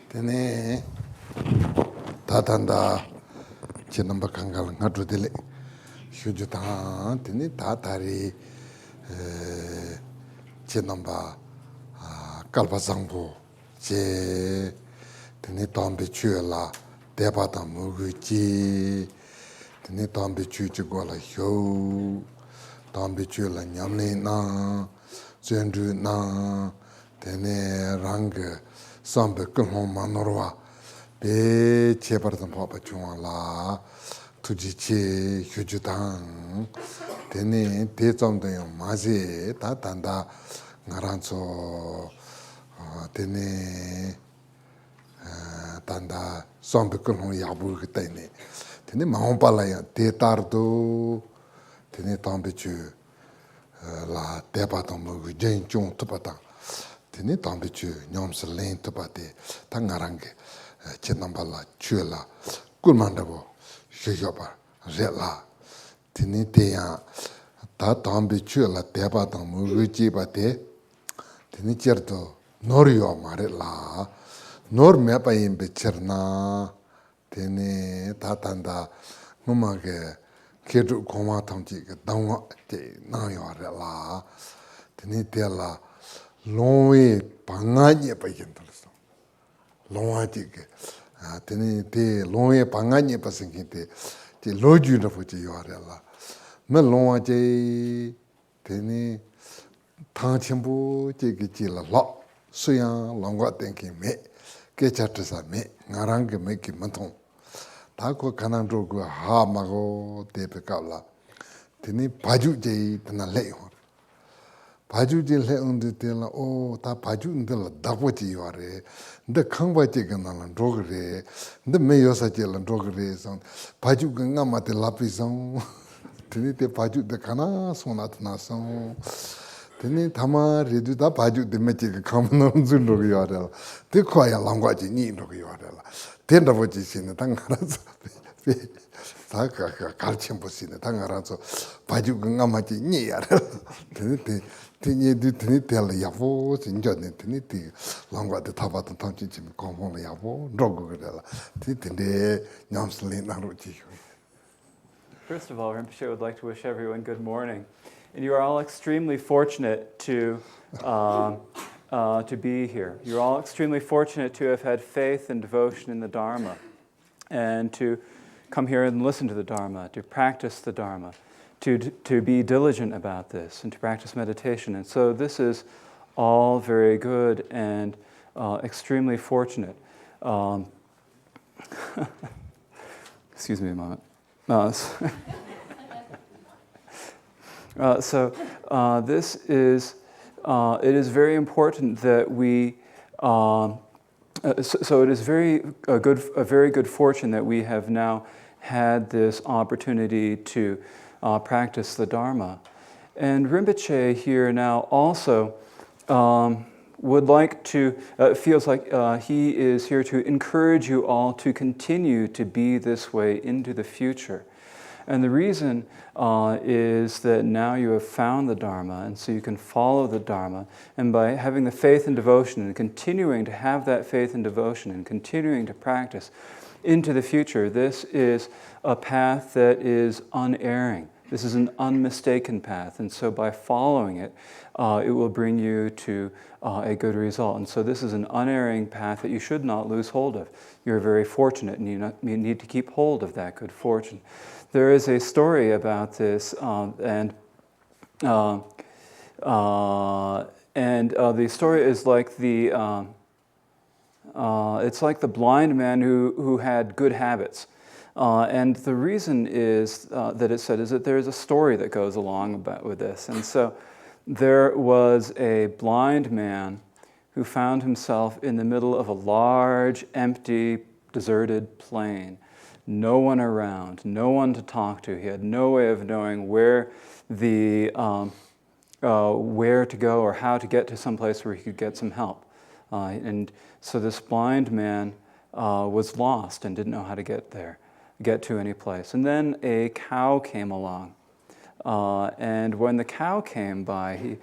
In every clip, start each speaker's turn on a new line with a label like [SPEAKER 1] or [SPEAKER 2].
[SPEAKER 1] Tene tatanda chinamba kangal ngadudile hyujutan tene tatari chinamba kalpazangbo che tene tambe chuela debata muguchi tene tambe chuchi gola hyo tambe chuela nyamne na zendru na tene rang sambe kulhon manorwa be chepartan papa chunga la tuji che hyujutan tene te tsamdayo maze ta tanda ngaranzo tene tanda sambe kulhon yabu kitayne tene mahonpala ya te tardo tene tambe chu la tepa tambu jen chung tupata tene tambe chu nyamsa len tupate ta ngarange chenamba la chu la kulmandabo shoyoba rela tene te ya ta tambe chu la tepa tambu ruji bate tene cherto noryo mare la nor mepa imbe cherna tene ta tanda ngumage kedu koma tamchi ke dangwa te nayo rela tene te la longwe panganye pa yendalso longwa ti ke tene te longwe panganye pa singite te loju na fu yo rela me longwa je tene tangchimbu je ke ji la la suyang longwa tenki me ke chatrasa me ngarang ke me ki matong 다고 가난로고 하마고 대백갑라 드니 바주제 드나 레요 바주제 레운데 데라 오다 바주인들 다고지 요아레 근데 강바제 간나는 로그레 근데 메요사제란 로그레선 바주가 나마데 라피선 드니 때 바주데 가나 소나트나선 드니 다마 레두다 바주데 메제가 감는 줄 로그요아레 데코야 랑과지 니 로그요아레라 텐다보지 시네 당가라서 다가 갈침 보시네 당가라서 바주 건강하지 니야라 드니 드니 드니 텔 야보 진짜네 드니 티 랑과데 타바도 탐치지 공공을 야보 로고 그래라 드니 냠슬리 나로지.
[SPEAKER 2] First of all, Rinpoche would like to wish everyone good morning. And you are all extremely fortunate to be here. You're all extremely fortunate to have had faith and devotion in the Dharma and to come here and listen to the Dharma, to practice the Dharma, to be diligent about this and to practice meditation. And so this is all very good and extremely fortunate. Excuse me a moment. This is it is very important that we. So it is a very good fortune that we have now had this opportunity to practice the Dharma, and Rinpoche here now also would like to feels like he is here to encourage you all to continue to be this way into the future. And the reason is that now you have found the Dharma, and so you can follow the Dharma. And by having the faith and devotion and continuing to have that faith and devotion and continuing to practice into the future, this is a path that is unerring. This is an unmistaken path. And so by following it, it will bring you to a good result. And so this is an unerring path that you should not lose hold of. You're very fortunate, and you need to keep hold of that good fortune. There is a story about this, and the story is like it's like the blind man who had good habits, and the reason is that it said is that there is a story that goes along with this, and so there was a blind man who found himself in the middle of a large, empty, deserted plain. No one around, no one to talk to. He had no way of knowing where to go or how to get to some place where he could get some help. And so this blind man was lost and didn't know how to get to any place. And then a cow came along. And when the cow came by, he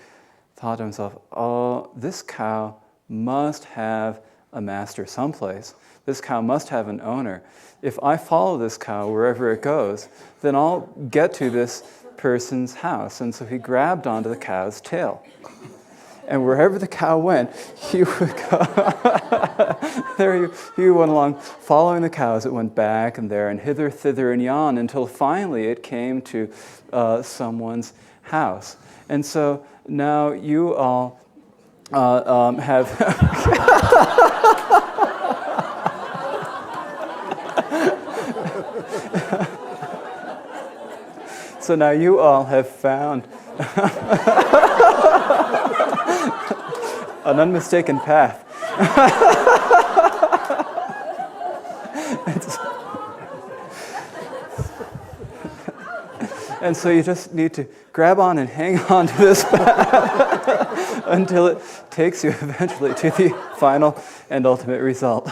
[SPEAKER 2] thought to himself, oh, this cow must have a master someplace. This cow must have an owner. If I follow this cow wherever it goes, then I'll get to this person's house. And so he grabbed onto the cow's tail. And wherever the cow went, he would go. There he went along, following the cow as it went back and there, and hither, thither, and yon, until finally it came to someone's house. And so now you all have... So now you all have found an unmistaken path. And so you just need to grab on and hang on to this path until it takes you eventually to the final and ultimate result.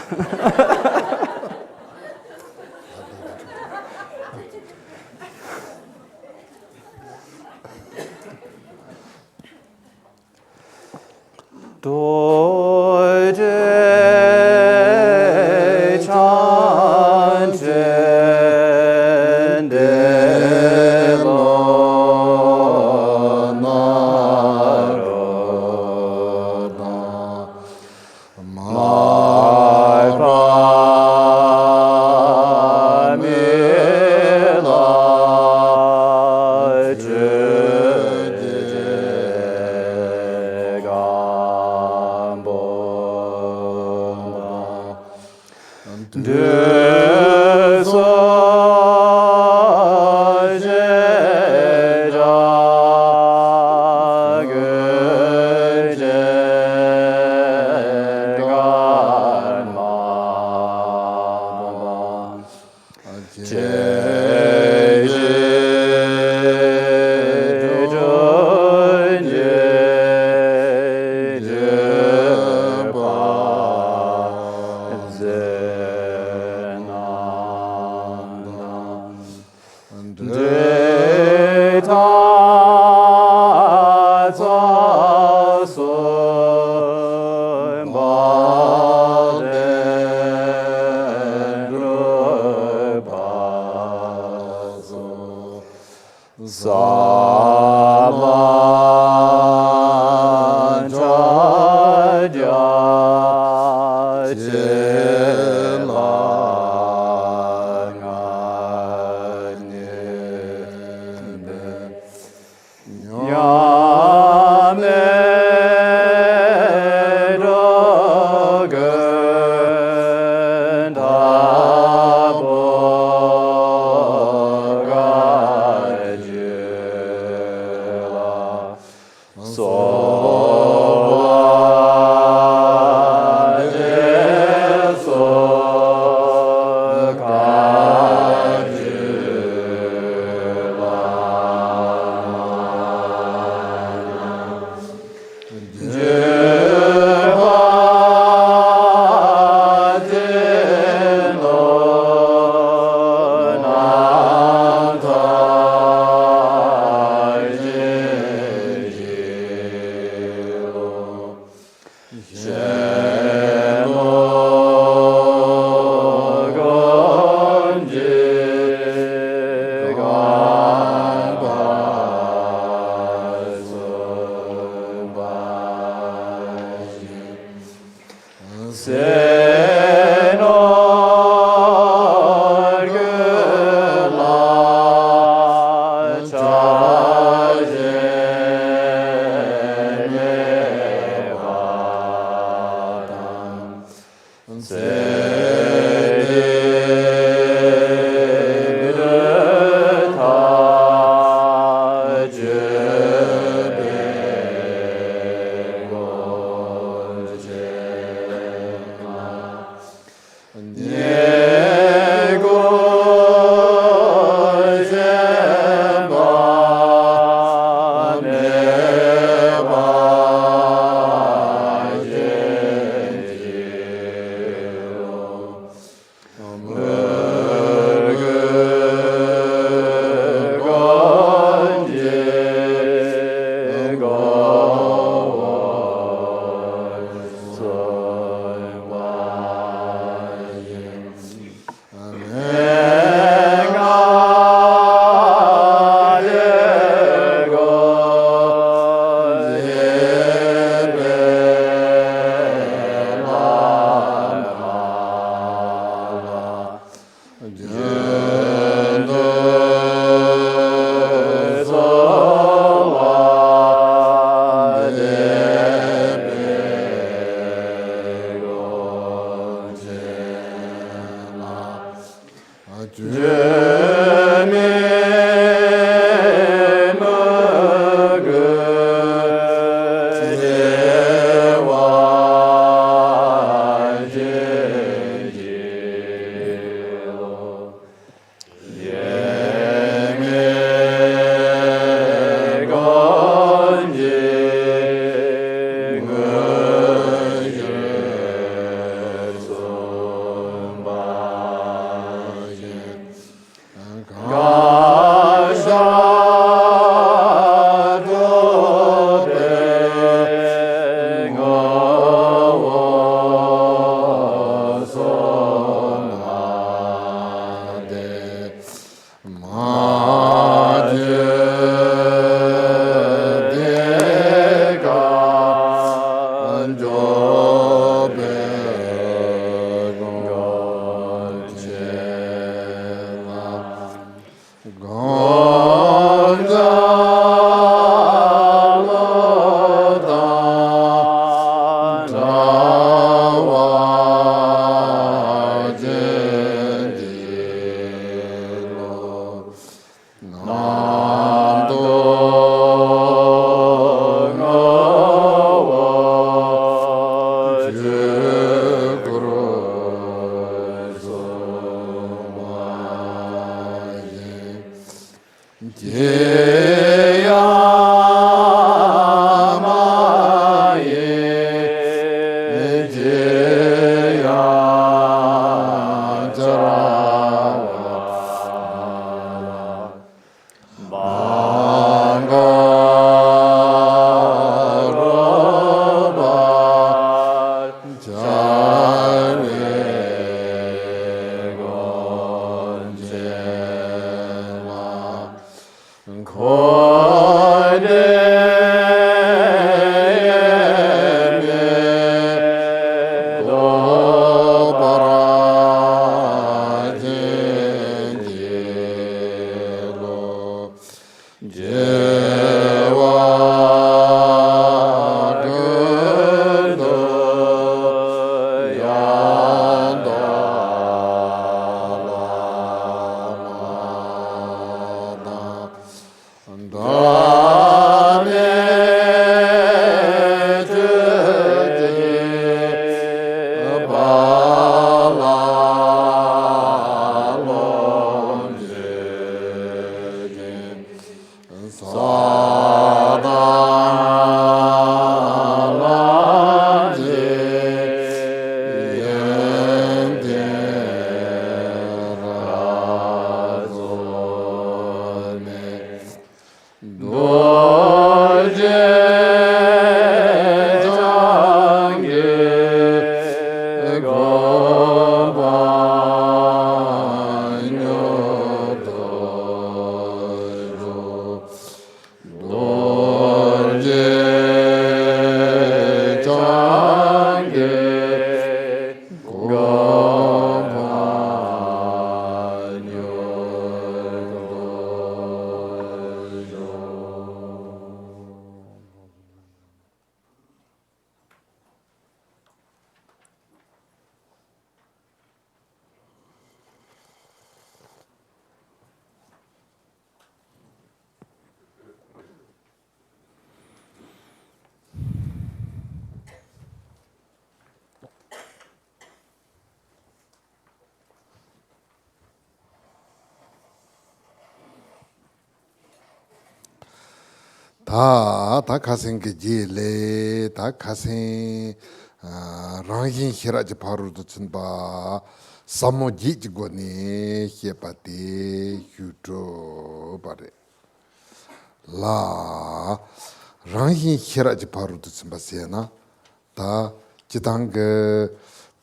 [SPEAKER 1] 다 가생 게 지레 다 가생 랑힌 히라지 바로도 춘바 사모지지고니 히에파티 휴토 바레 라 랑힌 히라지 바로도 춘바세나 다 지당게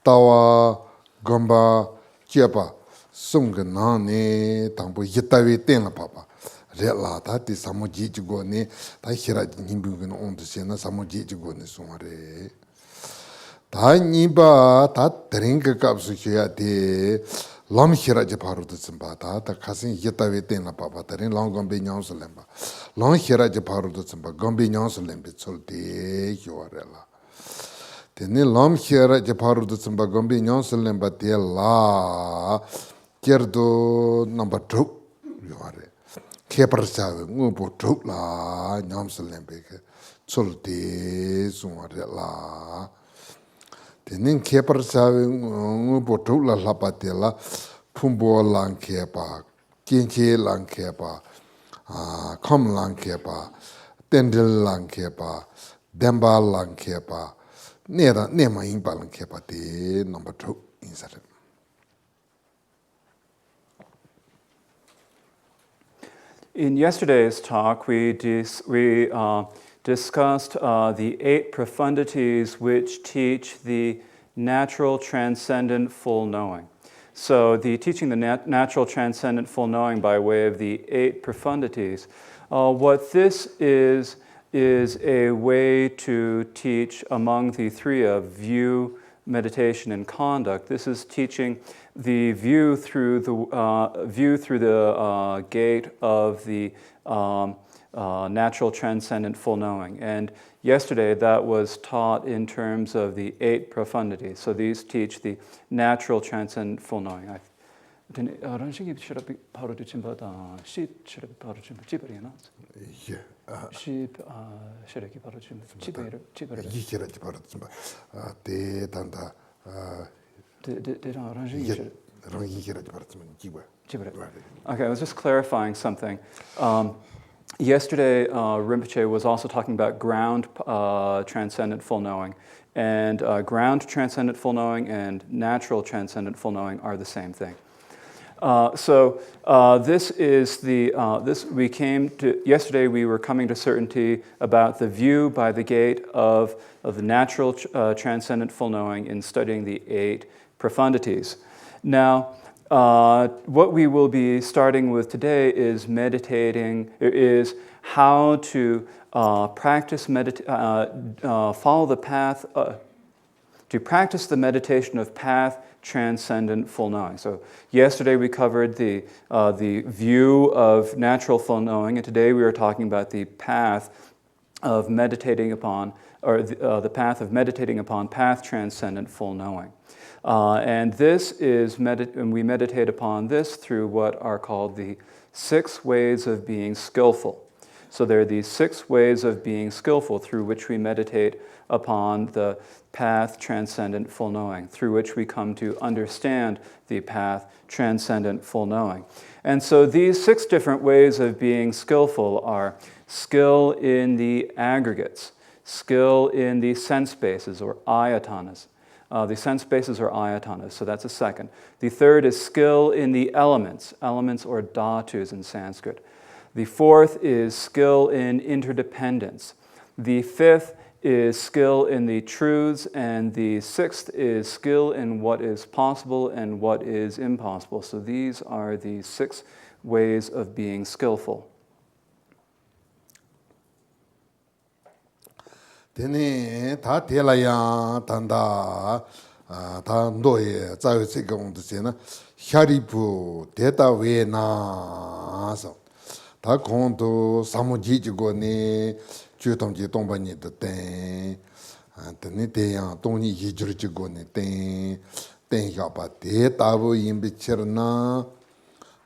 [SPEAKER 1] 따와 검바 제바 송근나네 당부 히타위 땡라 파파 레라 다티 사모지지고니 다 히라지 님부근 온드세나 사모지지고니 송아레 다 니바 다 드링크 값을 해야 돼 람 히라지 바로도 좀 봐다 다 가슴 히타위 땡라 파파 다른 랑검베 냥슬렘바 랑 히라지 바로도 좀 봐 검베 냥슬렘베 솔데 요아레라 테네 람 히라지 바로도 좀 봐 검베 냥슬렘바 데라 게르도 넘버 2 요아레 케퍼사가 뭐보 툭라 냠슬렘베게 솔데 송아레라 테네 케퍼사가 뭐보 툭라 라파텔라 푸보랑케바 킨체랑케바 컴랑케바 텐들랑케바 덴발랑케바 네라 네마인발랑케바 데 넘버 2 인사르
[SPEAKER 2] In yesterday's talk, we discussed the 8 profundities which teach the natural transcendent full knowing. So the teaching the natural transcendent full knowing by way of the 8 profundities, what this is a way to teach among the 3 of view, meditation, and conduct. This is teaching the view through the gate of the natural transcendent full knowing. And yesterday that was taught in terms of the 8 profundities. So these teach the natural transcendent full knowing. Okay, I was just clarifying something. yesterday, Rinpoche was also talking about ground transcendent full knowing. And ground transcendent full knowing and natural transcendent full knowing are the same thing. This is we came to, yesterday we were coming to certainty about the view by the gate of the natural transcendent full knowing in studying the 8 profundities. Now, what we will be starting with today is how to practice, follow the path, to practice the meditation of path transcendent full knowing. So yesterday we covered the view of natural full knowing, and today we are talking about the path of meditating upon, or the path of meditating upon path transcendent full knowing. And this is, and we meditate upon this through what are called the 6 ways of being skillful. So there are these 6 ways of being skillful through which we meditate upon the path transcendent full knowing, through which we come to understand the path transcendent full knowing. And so these 6 different ways of being skillful are skill in the aggregates, skill in the sense bases or ayatanas. The sense bases are ayatanas, so that's a second. The third is skill in the elements, elements or dhatus in Sanskrit. The fourth is skill in interdependence. The fifth is skill in the truths, and the sixth is skill in what is possible and what is impossible. So these are the 6 ways of being skillful.
[SPEAKER 1] Tene ta tela ya tanda ta ndoye zawe tsika ong tsena sharipu teta we na so ta konto samuji jigo ne chutom ji tomba ni de ten tene te ya toni yijur jigo ne ten ya pa teta bo yimbe cherna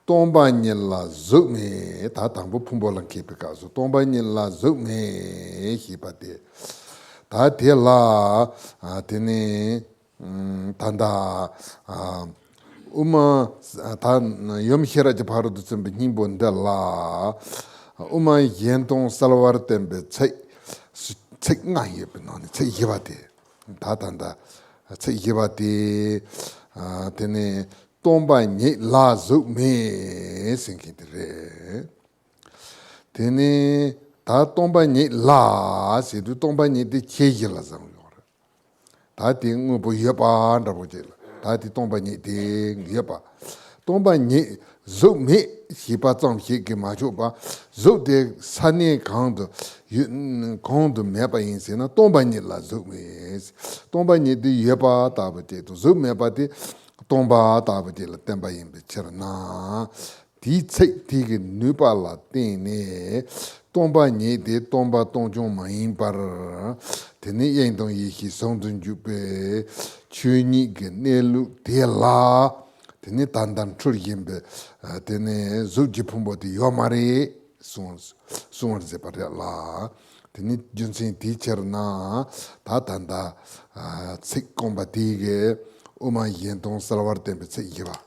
[SPEAKER 1] tomba ni la zume ta tambo pumbo lan kepe ka so tomba ni la zume hi pa te ta te la tene tanda uma ta yom hira je paru du tsembe nimbo ndela uma yentong salwar tembe tsek nga yebe no ne tsek yeba te ta tanda tsek yeba te tene tomba ni la zu me sinki re tene ta tomba ni la si du tomba ni de cheji la zang yor ta ti ngu bo yeba nda bo je ta ti tomba ni de yeba tomba ni zu me si pa zang hi ge ma jo ba zu de sane gang de me ba yin se na tomba ni la zu me tomba ni de yeba ta ba de zu me ba de tomba ta ba de la temba yin be cher na di tsek ti ge nu pa la ten ne tomba ni de tomba tongjon ma yin par tene yen dong yi hi song dun ju pe chu ni ge ne lu de la tene dan dan chur yin be tene zu ji pum bo de yo ma re son ze par la tene jun sin ti cher na ta dan da tsek komba ti ge uma yen dong salwar tembe tsek yi ba.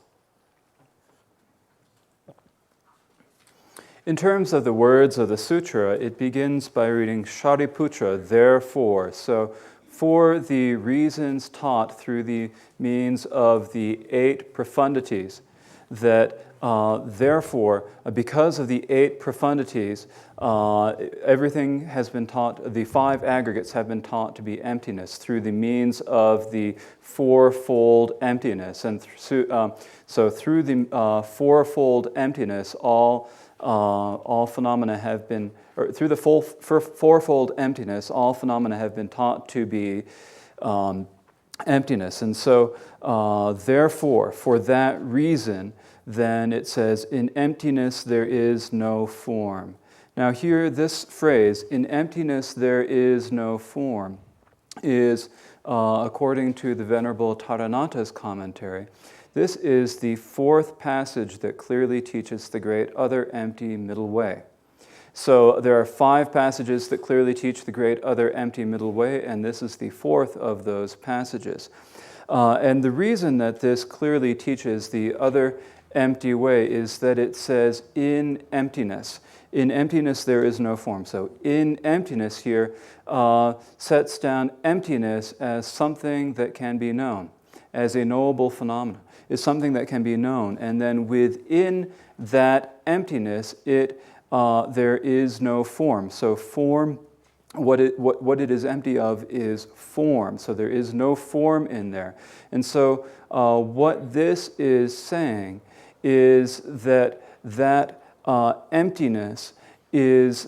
[SPEAKER 2] In terms of the words of the sutra, it begins by reading Shariputra, therefore. So, for the reasons taught through the means of the 8 profundities, that therefore, because of the 8 profundities, everything has been taught, the 5 aggregates have been taught to be emptiness through the means of the fourfold emptiness. And so through the fourfold emptiness, all phenomena have been, or through the fourfold emptiness, all phenomena have been taught to be emptiness. And so, therefore, for that reason, then it says, in emptiness there is no form. Now here, this phrase, in emptiness there is no form, is, according to the Venerable Taranatha's commentary, this is the 4th passage that clearly teaches the great other empty middle way. So there are 5 passages that clearly teach the great other empty middle way, and this is the 4th of those passages. And the reason that this clearly teaches the other empty way is that it says in emptiness. In emptiness, there is no form. So in emptiness here sets down emptiness as something that can be known, as a knowable phenomenon, is something that can be known. And then within that emptiness, there is no form. So form, what it is empty of is form. So there is no form in there. And so what this is saying is that emptiness is,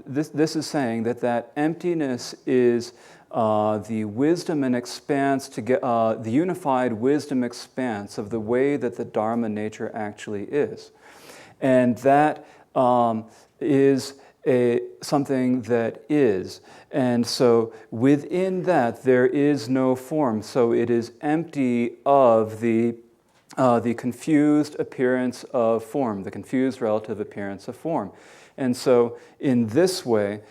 [SPEAKER 2] this is saying that emptiness is the wisdom and expanse, the unified wisdom expanse of the way that the Dharma nature actually is. And that is something that is. And so within that, there is no form. So it is empty of the confused appearance of form, the confused relative appearance of form. And so in this way,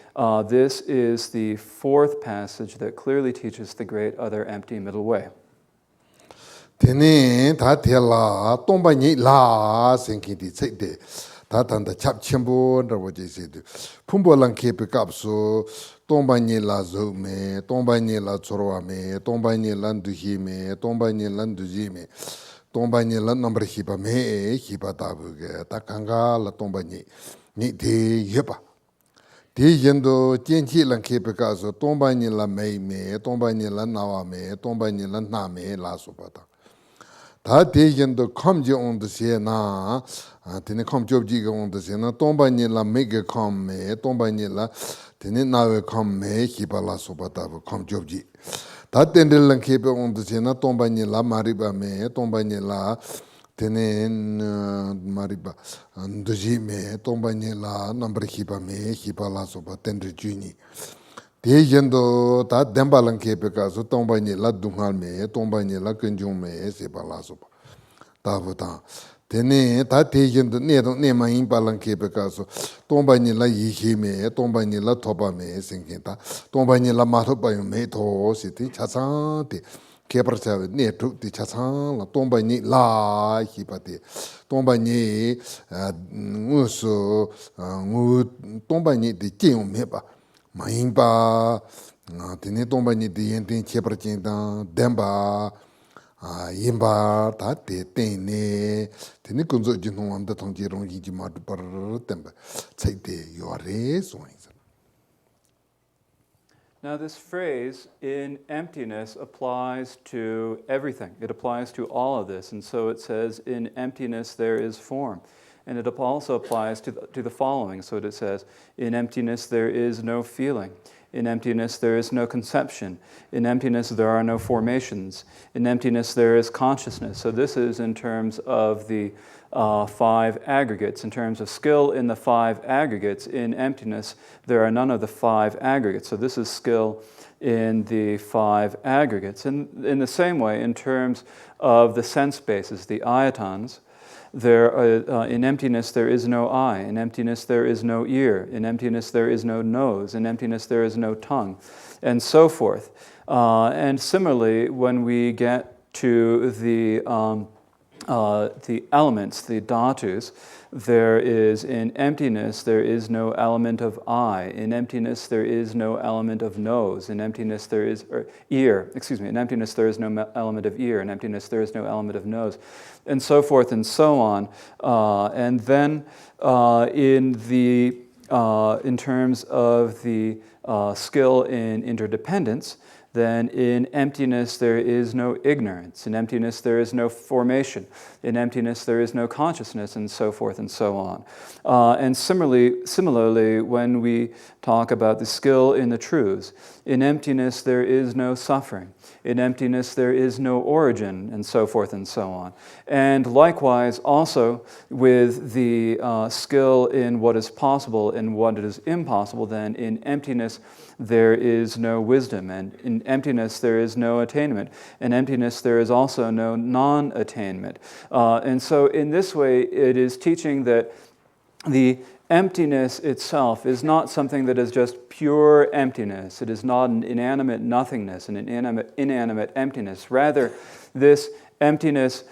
[SPEAKER 2] this is the fourth passage that clearly teaches the great other empty middle way.
[SPEAKER 1] Tene ta tela tomba ni la senki di tsede ta tanda chap chembo ndabo je se de pumbo lang ke pick up so tomba ni la zo me tomba ni la chorwa me tomba ni la nduhi me tomba ni la nduji me tomba ni la number hipa me hipa ta bu ge ta kanga la tomba ni de yepa de yendo tianchi lang ke pick up so tomba ni la me tomba ni la nawa me tomba ni la na me la so pa ta 다 대견도 컴지 온드세나 아테네 컴조지가 온드세나 동반이라 메게 컴메 동반이라 테네 나웨 컴메 히발라 소바타브 컴조지 다 텐델랑 케베 온드세나 동반이라 마리바메 동반이라 테네 마리바 안드지메 동반이라 넘버 히바메 히발라 소바 텐드주니 대견도 다 덴발랑 케페가서 동반이 라둥할메 동반이 라근중메 세발라서 다보다 되네 다 대견도 내만 발랑 케페가서 동반이 라 이히메 동반이 라 토바메 생긴다 동반이 라 마토바요메 도시티 차상데 케버차 네투티 차상 동반이 라 히바데 동반이 무소 동반이 디용메바 마인바 드네 동반이 디엔텐 체버진다 뎀바 임바 다테 테네 드네 군조 진홍한다 통지롱 이지마도 버르 뎀바 차이데 요레 소인자.
[SPEAKER 2] Now this phrase, in emptiness, applies to everything. It applies to all of this. And so it says, in emptiness there is form. And it also applies to the following. So it says, in emptiness there is no feeling. In emptiness there is no conception. In emptiness there are no formations. In emptiness there is consciousness. So this is in terms of the five aggregates. In terms of skill in the five aggregates, in emptiness there are none of the five aggregates. So this is skill in the five aggregates. And in the same way, in terms of the sense bases, the ayatans, in emptiness there is no eye. In emptiness there is no ear. In emptiness there is no nose. In emptiness there is no tongue, and so forth. And similarly, when we get to the elements, the dhatus, there is, in emptiness there is no element of eye. In emptiness there is no element of nose. In emptiness there is ear. In emptiness there is no element of ear. In emptiness there is no element of nose, and so forth and so on. And then in terms of the skill in interdependence, then in emptiness there is no ignorance. In emptiness there is no formation. In emptiness there is no consciousness, and so forth and so on. And similarly, when we talk about the skill in the truths, in emptiness there is no suffering. In emptiness there is no origin, and so forth and so on. And likewise, also with the skill in what is possible and what is impossible, then in emptiness there is no wisdom, and in emptiness there is no attainment. In emptiness there is also no non-attainment. And so in this way it is teaching that the emptiness itself is not something that is just pure emptiness. It is not an inanimate nothingness, an inanimate emptiness. Rather, this emptiness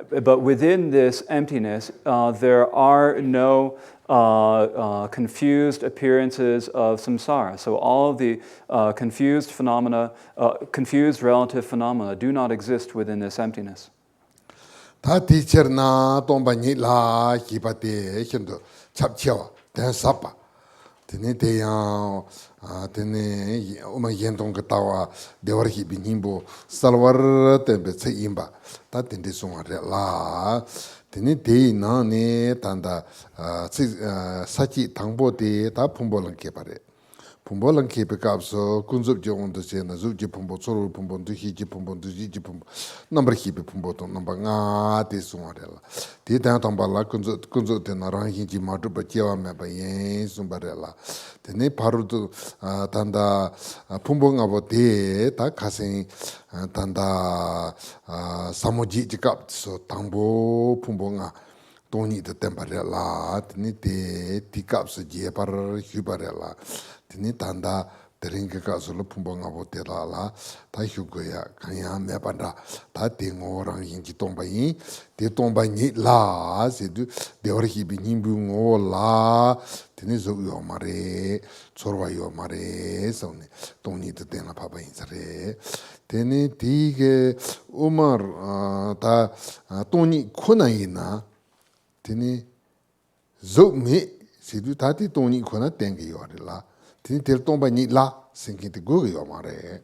[SPEAKER 2] but within this emptiness, there are no confused appearances of samsara. So all of the confused phenomena, confused relative phenomena do not exist within this emptiness.
[SPEAKER 1] 다 teacher na tomba ni la kipate hendo chapchewa den sapa tene te ya tene uma yendong tawa dewar hi binimbo salwar tembe tse imba ta tende songa la tene te na ne tanda sachi tangbo te ta pumbo lang kepare pumbo lang kepe kapso kunzup je on de sena zup je pumbo soro pumbo du hi je pumbo du ji je pumbo number hipe pumbo to number nga te sungarela te ta tambala kunzup te na rang hi ji matu ba jewa me ba yen sumbarela te ne paru to tanda pumbo nga bo te ta kasen tanda samoji je kap so tangbo pumbo nga toni de tembarela te te kap so je par hubarela tini tanda teringa ka solo pumbo nga bote la ta hyugoya kanya me panda ta tingo rang yinji tomba yin te tomba ni la se du de or hi bi nimbu ngo la tini zo yo mare chorwa yo mare so ne toni de tena papa yin sare tini tige umar ta toni khona ina tini zo me se du ta ti toni khona tengi yo la tini tel tomba ni la sinkinte go yo mare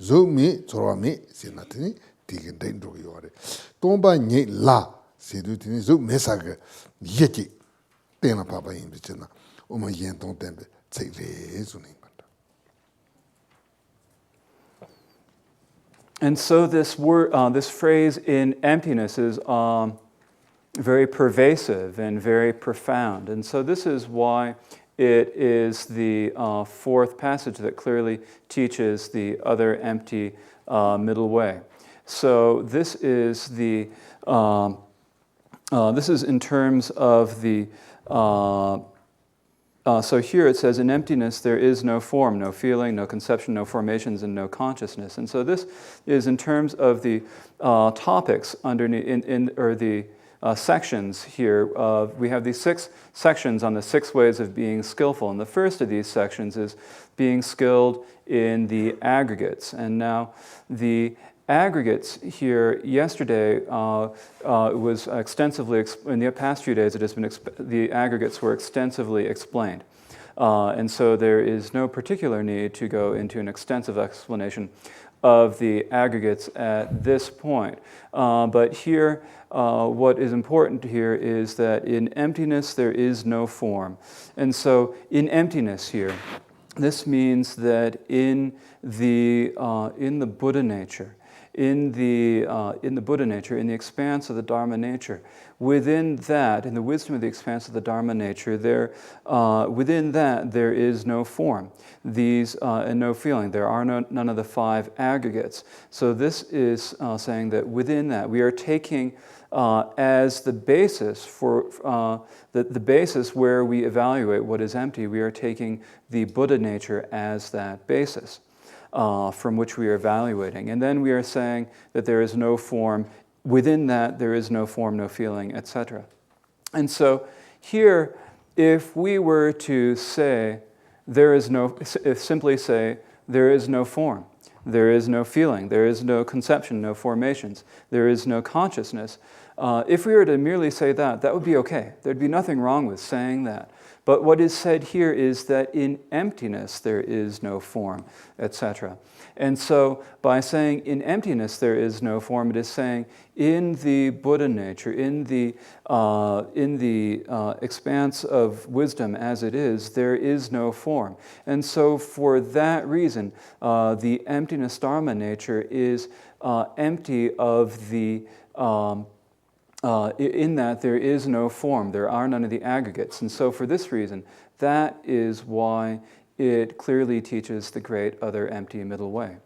[SPEAKER 1] zo mi chorwa mi sinatini tigen den do yo re tomba ni la sedu tini zo mesaga yeki tena papa yin bichena uma yen ton tembe tseve zuni.
[SPEAKER 2] And so this word, this phrase in emptiness is very pervasive and very profound. And so this is why it is the fourth passage that clearly teaches the other empty middle way. So this is the this is in terms of the. So here it says, in emptiness there is no form, no feeling, no conception, no formations, and no consciousness. And so this is in terms of the topics underneath, or the sections here. We have these 6 sections on the 6 ways of being skillful. And the first of these sections is being skilled in the aggregates. And now the aggregates here, yesterday was extensively, in the past few days, it has been the aggregates were extensively explained. And so there is no particular need to go into an extensive explanation of the aggregates at this point. But here, what is important here is that in emptiness there is no form. And so in emptiness here, this means that in the Buddha nature, in the Buddha nature, in the expanse of the Dharma nature, within that, in the wisdom of the expanse of the Dharma nature, within that there is no form, and no feeling. There are none of the 5 aggregates. So this is saying that within that we are taking as the basis for the basis where we evaluate what is empty. We are taking the Buddha nature as that basis. From which we are evaluating. And then we are saying that there is no form. Within that, there is no form, no feeling, etc. And so here, if we were to say, simply say, there is no form, there is no feeling, there is no conception, no formations, there is no consciousness, if we were to merely say that, that would be okay. There'd be nothing wrong with saying that. But what is said here is that in emptiness there is no form, etc. And so by saying in emptiness there is no form, it is saying in the Buddha nature, in the expanse of wisdom as it is, there is no form. And so for that reason, the emptiness Dharma nature is empty of the in that there is no form, there are none of the aggregates. And so for this reason, that is why it clearly teaches the great other empty middle way.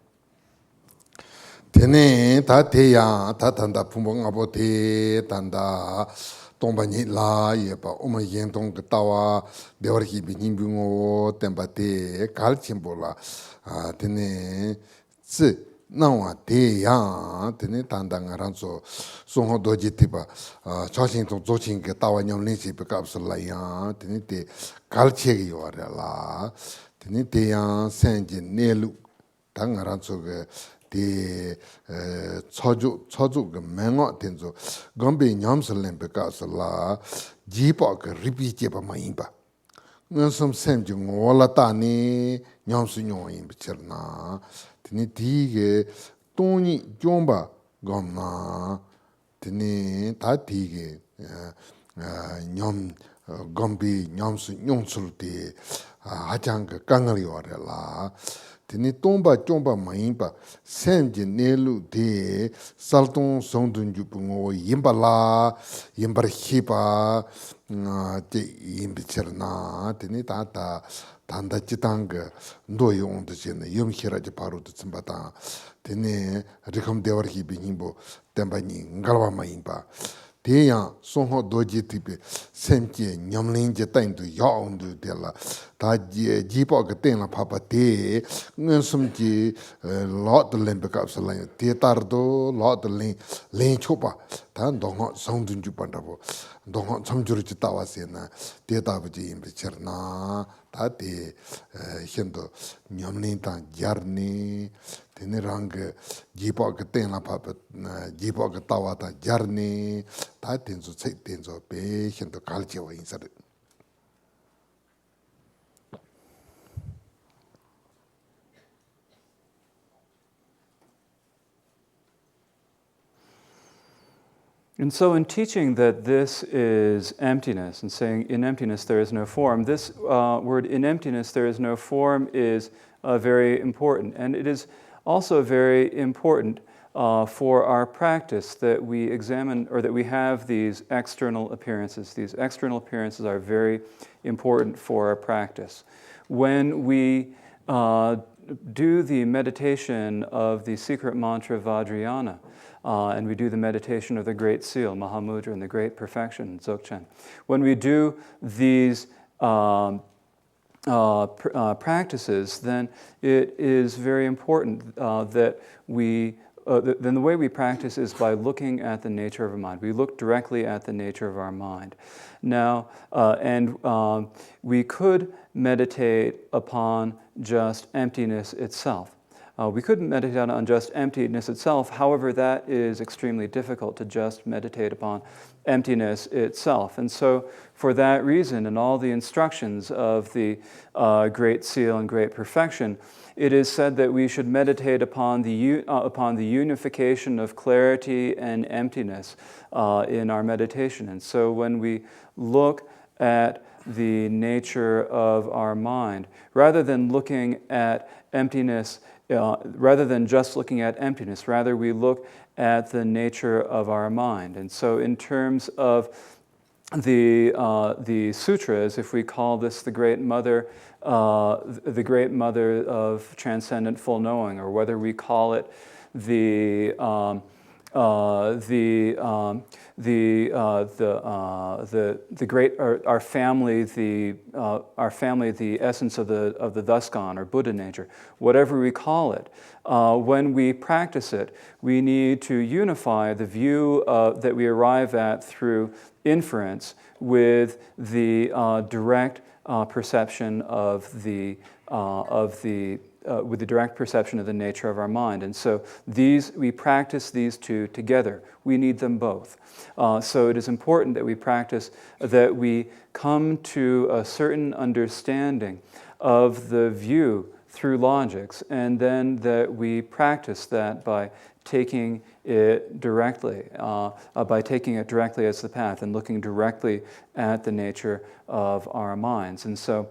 [SPEAKER 1] Tene ta te ya ta tanda pumbong abote tanda tomba ni la yepa uma yentong tawa dewar hi binimbu temba te kal chimbola tene tsi 나와 대야 되네 단단하란소 송호 도지티바 차신통 조친게 따와 냠린시 베캅슬라야 되네 대 갈체기 요라라 되네 대야 생지 내루 당하란소게 대 처주 그 맹어 된소 건배 냠슬렘 베캅슬라 지바가 리피제바 마임바 ngân xem chừng ngô là ta ni nhóm sự nhồi in bịch na thì ni tí cái tôn nhị chôn ba gom na thì ni ta tí cái nhóm gom bi nhóm sự nhung sự thì chang cái căng người ở là thì ni tôn ba chôn ba mai ba xem chừng nê lu thì sal tông song đun chụp ngô yếm ba la yếm ba khi ba 제 임비처나 되니 다다 단다 지당가 노용도 전에 염히라지 바로도 쯤바다 되니 리컴 데워기 비님보 템바니 갈바마 임바 대야 송호 도지 티베 셈제 냠린제 타인도 야운도 될라 다 지보가 땡라 파파데 응숨지 lot lembe갑슬라 데타르도 lot 렌초바 단 동호 성든주 반다보 동호 참주르지 따와세나 데타부지 임비처나 다데 현도 냠린다 자르니 테네랑 지보가 땡라 파파 지보가 따와다 자르니 다 된소 책 된소 배 현도 갈지와 인사를
[SPEAKER 2] And so, in teaching that this is emptiness and saying in emptiness there is no form, this word in emptiness there is no form is very important. And it is also very important for our practice that we examine or that we have these external appearances. These external appearances are very important for our practice. When we do the meditation of the secret mantra Vajrayana, and we do the meditation of the Great Seal, Mahamudra, and the Great Perfection, Dzogchen. When we do these practices, then it is very important that we, then the way we practice is by looking at the nature of our mind. We look directly at the nature of our mind. Now, we could meditate upon just emptiness itself. We could meditate on just emptiness itself. However, that is extremely difficult to just meditate upon emptiness itself. And so, for that reason, in all the instructions of the Great Seal and Great Perfection, it is said that we should meditate upon the unification of clarity and emptiness in our meditation. And so, when we look at the nature of our mind, rather than looking at emptiness, rather than just looking at emptiness, rather we look at the nature of our mind. And so in terms of the sutras, if we call this the Great Mother of Transcendent Full Knowing, or whether we call it our family, the essence of the thus gone, or Buddha nature, whatever we call it. When we practice it, we need to unify the view that we arrive at through inference with the direct perception of the with the direct perception of the nature of our mind. And so we practice these two together. We need them both. So it is important that we practice, that we come to a certain understanding of the view through logics, and then that we practice that by taking it directly, as the path and looking directly at the nature of our minds. And so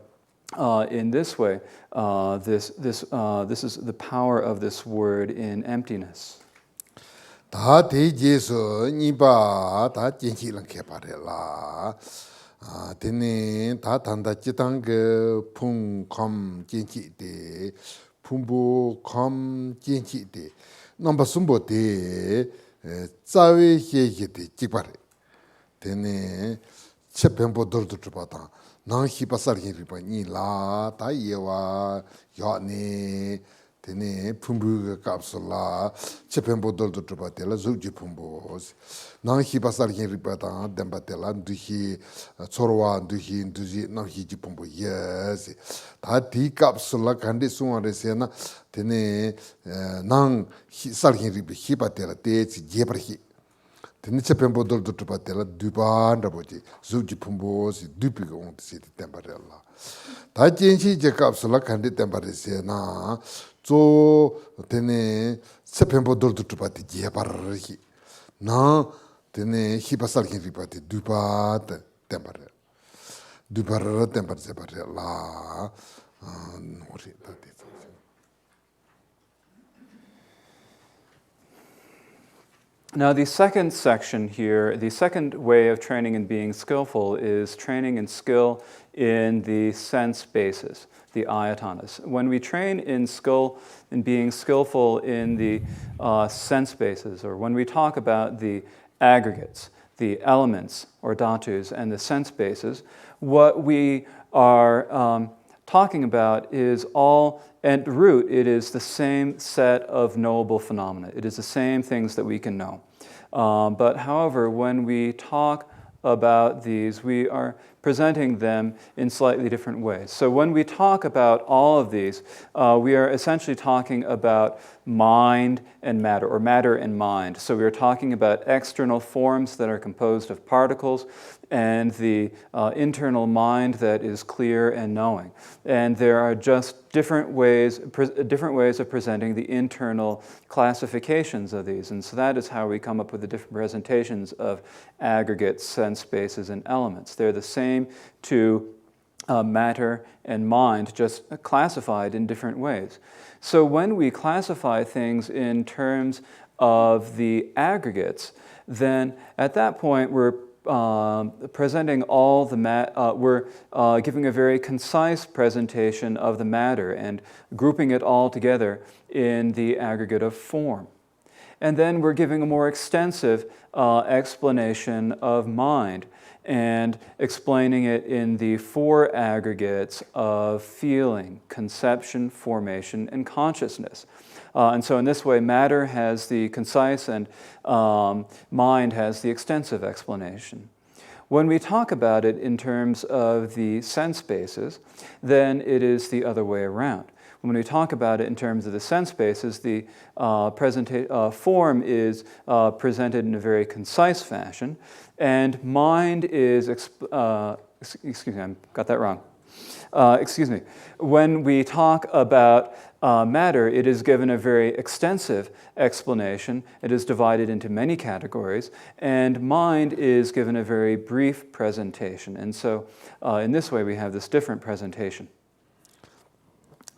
[SPEAKER 2] in this way, this is the power of this word in emptiness.
[SPEAKER 1] 다 대제서 니바 다 진실랑 개발해라. 되네 다 단다 지당그 풍컴 진치데 풍부컴 진치데 넘버 숨보데 자외 해게데 지바래. 되네 쳇병보들도 주바다. 난 히바사르기 리바니 라 다이와 야네 tene pumbu capsula chepembo doldo tropatela zuji pumbos nang hi pasar hin ripata dembatela duhi chorwa duhi nang hi pumbo yes ta di capsula kandi suare sena tene nang sar hin rip hi patela te jebrhi tene chepembo doldo tropatela dubanda boji zuji pumbos dupi on si tembarella ta jenshi je capsula kandi tembarese na zo tene sepembo doldo tupati jebarhi na tene hipasal hin ripati dupat tempare dupar tempare separe la nori tati.
[SPEAKER 2] Now, the second section here, the second way of training in being skillful is training in skill in the sense bases, the ayatanas. When we train in being skillful in the sense bases, or when we talk about the aggregates, the elements or dhatus, and the sense bases, what we are talking about is all, at root, it is the same set of knowable phenomena. It is the same things that we can know. But however, when we talk about these, we are presenting them in slightly different ways. So when we talk about all of these, we are essentially talking about mind and matter, or matter and mind. So we are talking about external forms that are composed of particles and the internal mind that is clear and knowing. And there are just different ways of presenting the internal classifications of these. And so that is how we come up with the different presentations of aggregates, sense spaces, and elements. They're the same to matter and mind, just classified in different ways. So when we classify things in terms of the aggregates, then at that point we're presenting all the we're giving a very concise presentation of the matter and grouping it all together in the aggregate of form. And then we're giving a more extensive explanation of mind and explaining it in the four aggregates of feeling, conception, formation, and consciousness. And so in this way, matter has the concise and mind has the extensive explanation. When we talk about it in terms of the sense bases, then it is the other way around. When we talk about it in terms of the sense bases, the form is presented in a very concise fashion, and mind is, excuse me, I got that wrong. Excuse me. When we talk about matter, it is given a very extensive explanation. It is divided into many categories, and mind is given a very brief presentation. And so in this way, we have this different presentation.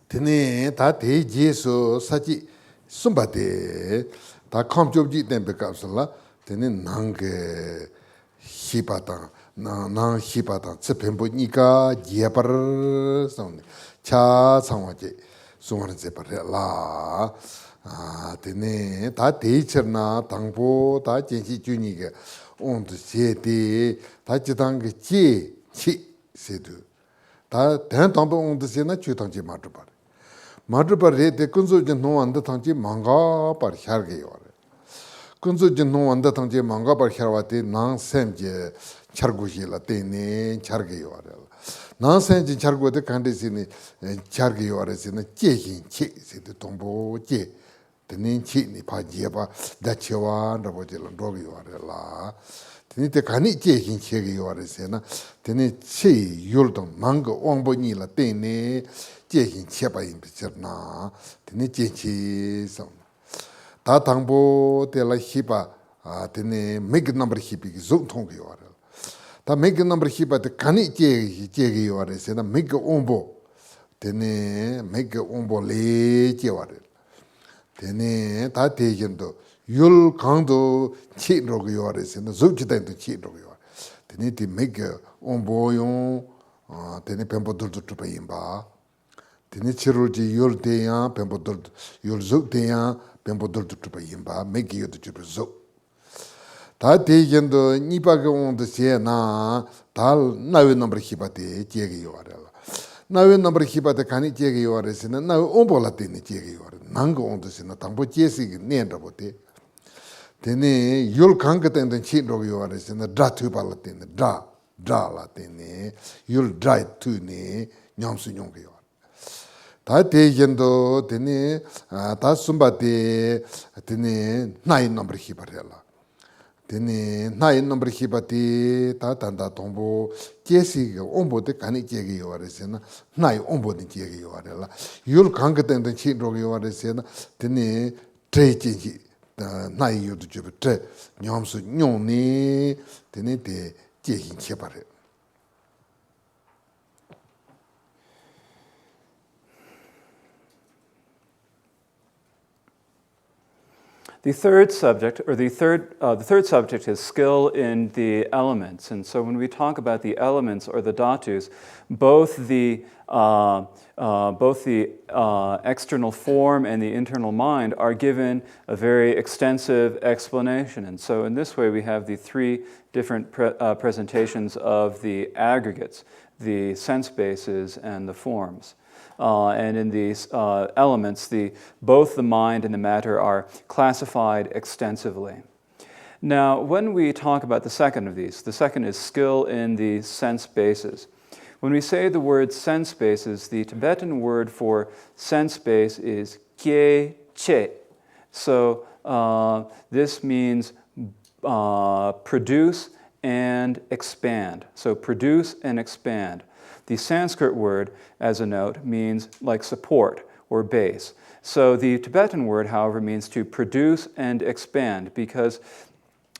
[SPEAKER 1] Tene ta te jesu sachi sumbate ta kamjobji tempe kapsala tene nang hipata nang hipata tsepembo nika jepar sone cha sangwaje sungwan separe la tene ta te cherna tangpo ta jenshi juni ge on de te ta jitang ge je chi sedu ta ten tangpo on de sena chutang je matrubar matrubar re te kunzo je no anda tangji manga par hyarge yore kunzo je no anda tangji manga par hyarwate nang semje charguji la tene charge yore nang semje chargo de kande sine charge yore sine jehin chi se de tombo je tene chi ni pa je pa da chewa ndabo je la ndog yore la tene te kani jehin chi ge yore sine tene chi yurdong manga ongbo ni la tene jehin chepa yin pichirna, tene jehin song. Ta tangbo te la hipa, tene make number hipi ki zung tong yo wara. Ta make number hipa te kani jegi yo wara, se na make ombo, tene make ombo le je wara. Tene ta te yendo, yul kangdo chi rogo yo wara, se na zung chitendo chi rogo yo wara. Tene te make ombo yon, tene pempo duldu tupa yinba. Tene chiruji yul teya, pempo duldu, yul zuk teya, pempo duldu tupa yinba, meki yodu chupa zuk. Ta te yendo nipa ke ondo siya na, ta nawe nambar hipa te jegi yo warela. 나왜 넘버 히바데 간이 제게 요아레스나 나 온볼라 때니 제게 요아레 난거 온도스나 당보 제시기 낸다보데 되네 율 강가된데 치로 요아레스나 드라투발라 때니 드라라 때니 율 드라이 투니 냠수 용게 요아 다 대견도 되네 다 숨바데 되네 나이 넘버 히바레라 되네 나이 넘버 히바티 다 단다 동보 제시가 온보데 간이 제게 요아레스나 나이 온보데 제게 요아레라 율 강가된데 치로 요아레스나 되네 트레이지 나이 요도 주베 트레 냠수 용니 되네 데 제긴 쳬바레
[SPEAKER 2] The third subject, or the third subject is skill in the elements. And so when we talk about the elements or the dhatus, both the external form and the internal mind are given a very extensive explanation. And so in this way we have the three different presentations of the aggregates, the sense bases and the forms. And in these elements, both the mind and the matter are classified extensively. Now, when we talk about the second of these, the second is skill in the sense bases. When we say the word sense bases, the Tibetan word for sense base is kye che. So this means produce and expand. So produce and expand. The Sanskrit word, as a note, means like support or base. So the Tibetan word, however, means to produce and expand, because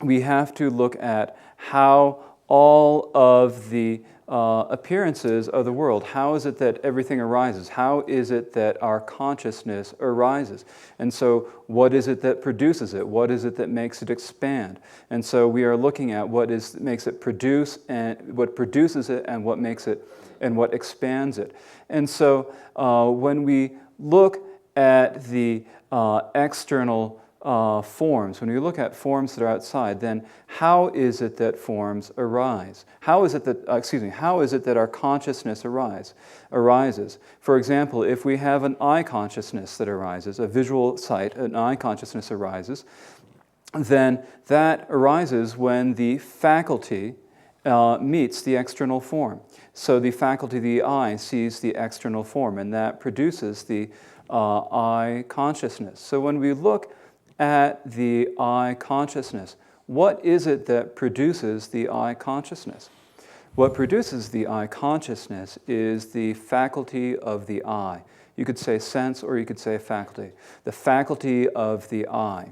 [SPEAKER 2] we have to look at how all of the appearances of the world, how is it that everything arises? How is it that our consciousness arises? And so what is it that produces it? What is it that makes it expand? And so we are looking at what makes it produce, and what produces it, and what makes it and what expands it. And so when we look at the external forms, when we look at forms that are outside, then how is it that forms arise? How is it that our consciousness arises? For example, if we have an eye consciousness that arises, a visual sight, an eye consciousness arises, then that arises when the faculty meets the external form. So the faculty of the eye sees the external form, and that produces the eye consciousness. So when we look at the eye consciousness, what is it that produces the eye consciousness? What produces the eye consciousness is the faculty of the eye. You could say sense, or you could say faculty. The faculty of the eye.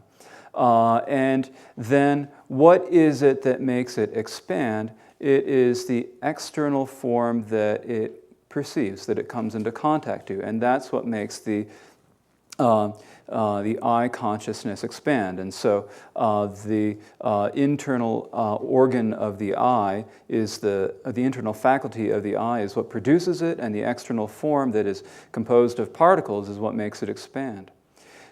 [SPEAKER 2] And then what is it that makes it expand? It is the external form that it perceives, that it comes into contact to, and that's what makes the eye consciousness expand. And so the internal organ of the eye is the internal faculty of the eye is what produces it, and the external form that is composed of particles is what makes it expand.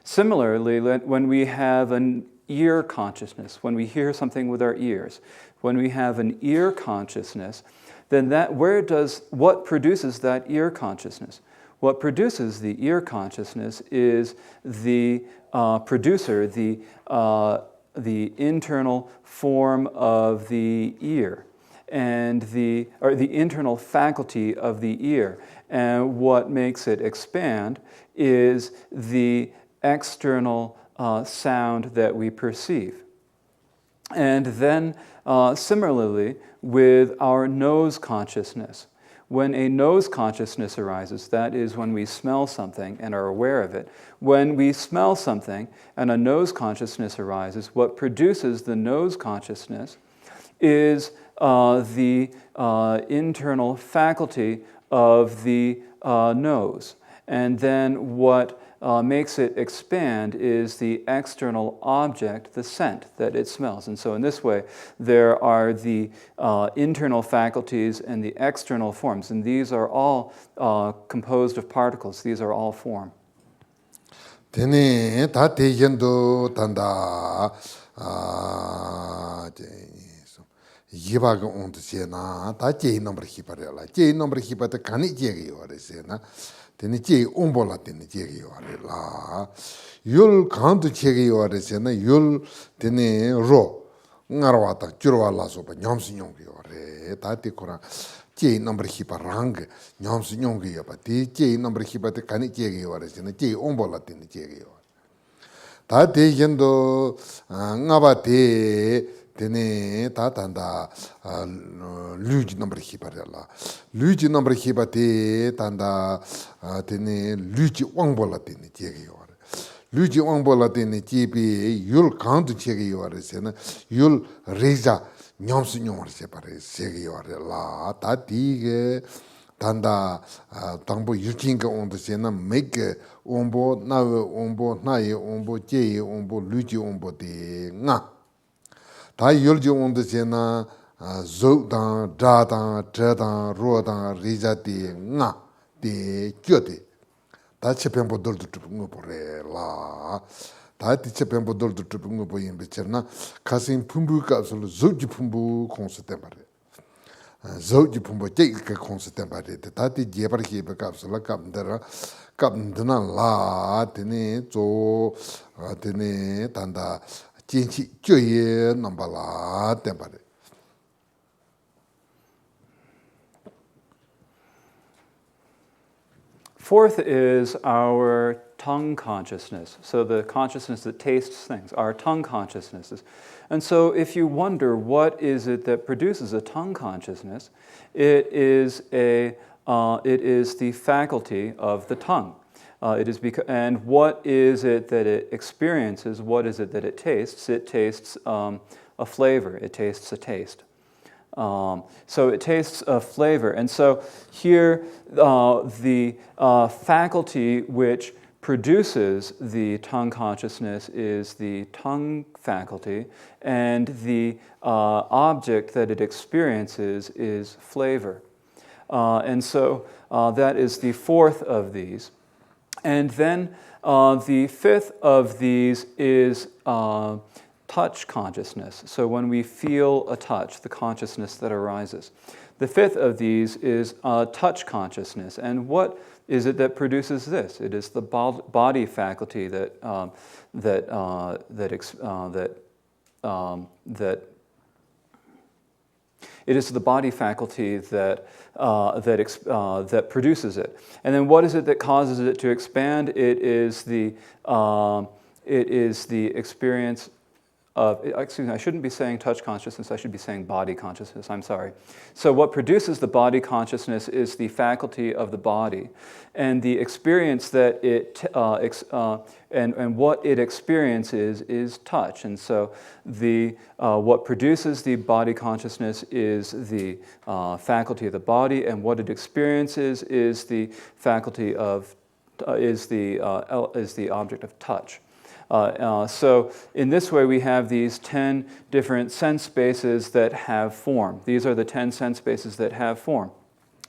[SPEAKER 2] Similarly, when we have an ear consciousness, when we hear something with our ears, when we have an ear consciousness, then what produces that ear consciousness? What produces the ear consciousness is the producer, the internal form of the ear, and the internal faculty of the ear. And what makes it expand is the external sound that we perceive. And then similarly with our nose consciousness. When a nose consciousness arises, that is when we smell something and are aware of it. When we smell something and a nose consciousness arises, what produces the nose consciousness is the internal faculty of the nose. And then what makes it expand is the external object, the scent that it smells. And so in this way, there are the internal faculties and the external forms. And these are all composed of particles. These are all form.
[SPEAKER 1] Tene ta tejendo tanda yibaga on the sena, ta jay number hiparella, jay number hipata cani jegi or sena, then jay umbola in the jegi or la. You'll count to chegi or sena, you'll tene ro, Narwata, Jurwala sopa, Nyamsi Yongi or Tati Kora, jay number hiparang, Nyamsi Yongi, but the jay number hipata cani jegi or sena, jay umbola in the jegi or. 다 대견도 나바테 되네 다 단다 루지 넘버 히바랄라 루지 넘버 히바테 단다 되네 루지 왕볼라 되네 제게요 루지 왕볼라 되네 제비 율 카운트 제게요 알세나 율 레자 냠스 냠을 세바레 제게요 알라 다디게 단다 당보 유진가 온도세나 메게 ombo nawe ombo nae ombo jeye ombo luji ombo de nga ta yolji ondo sena zo dan da dan tra dan ro dan rija de nga de jode ta chepembo dol du ngo pore la ta ti chepembo dol du ngo bo yembe cherna kasin pumbu ka so zoji pumbu konsete bare zoji pumbu jey ka konsete bare ta ti jebar ki be ka so la kam dara kapndana la tene zo tene tanda jinchi joye namba la tempare.
[SPEAKER 2] Fourth is our tongue consciousness. So the consciousness that tastes things, our tongue consciousnesses. And so if you wonder what is it that produces a tongue consciousness, it is the faculty of the tongue. And what is it that it experiences? What is it that it tastes? It tastes a flavor. It tastes a taste. So it tastes a flavor. And so here, the faculty which produces the tongue consciousness is the tongue faculty, and the object that it experiences is flavor. And so that is the fourth of these. And then the fifth of these is touch consciousness. So when we feel a touch, the consciousness that arises. The fifth of these is touch consciousness. And what is it that produces this? It is the body faculty that it is the body faculty that produces it. And then what is it that causes it to expand? It is the experience of, excuse me, I shouldn't be saying touch consciousness, I should be saying body consciousness, I'm sorry. So what produces the body consciousness is the faculty of the body. And the experience that and what it experiences is touch. And so what produces the body consciousness is the faculty of the body, and what it experiences is the faculty of, is the object of touch. So in this way we have these 10 different sense spaces that have form. These are the 10 sense spaces that have form.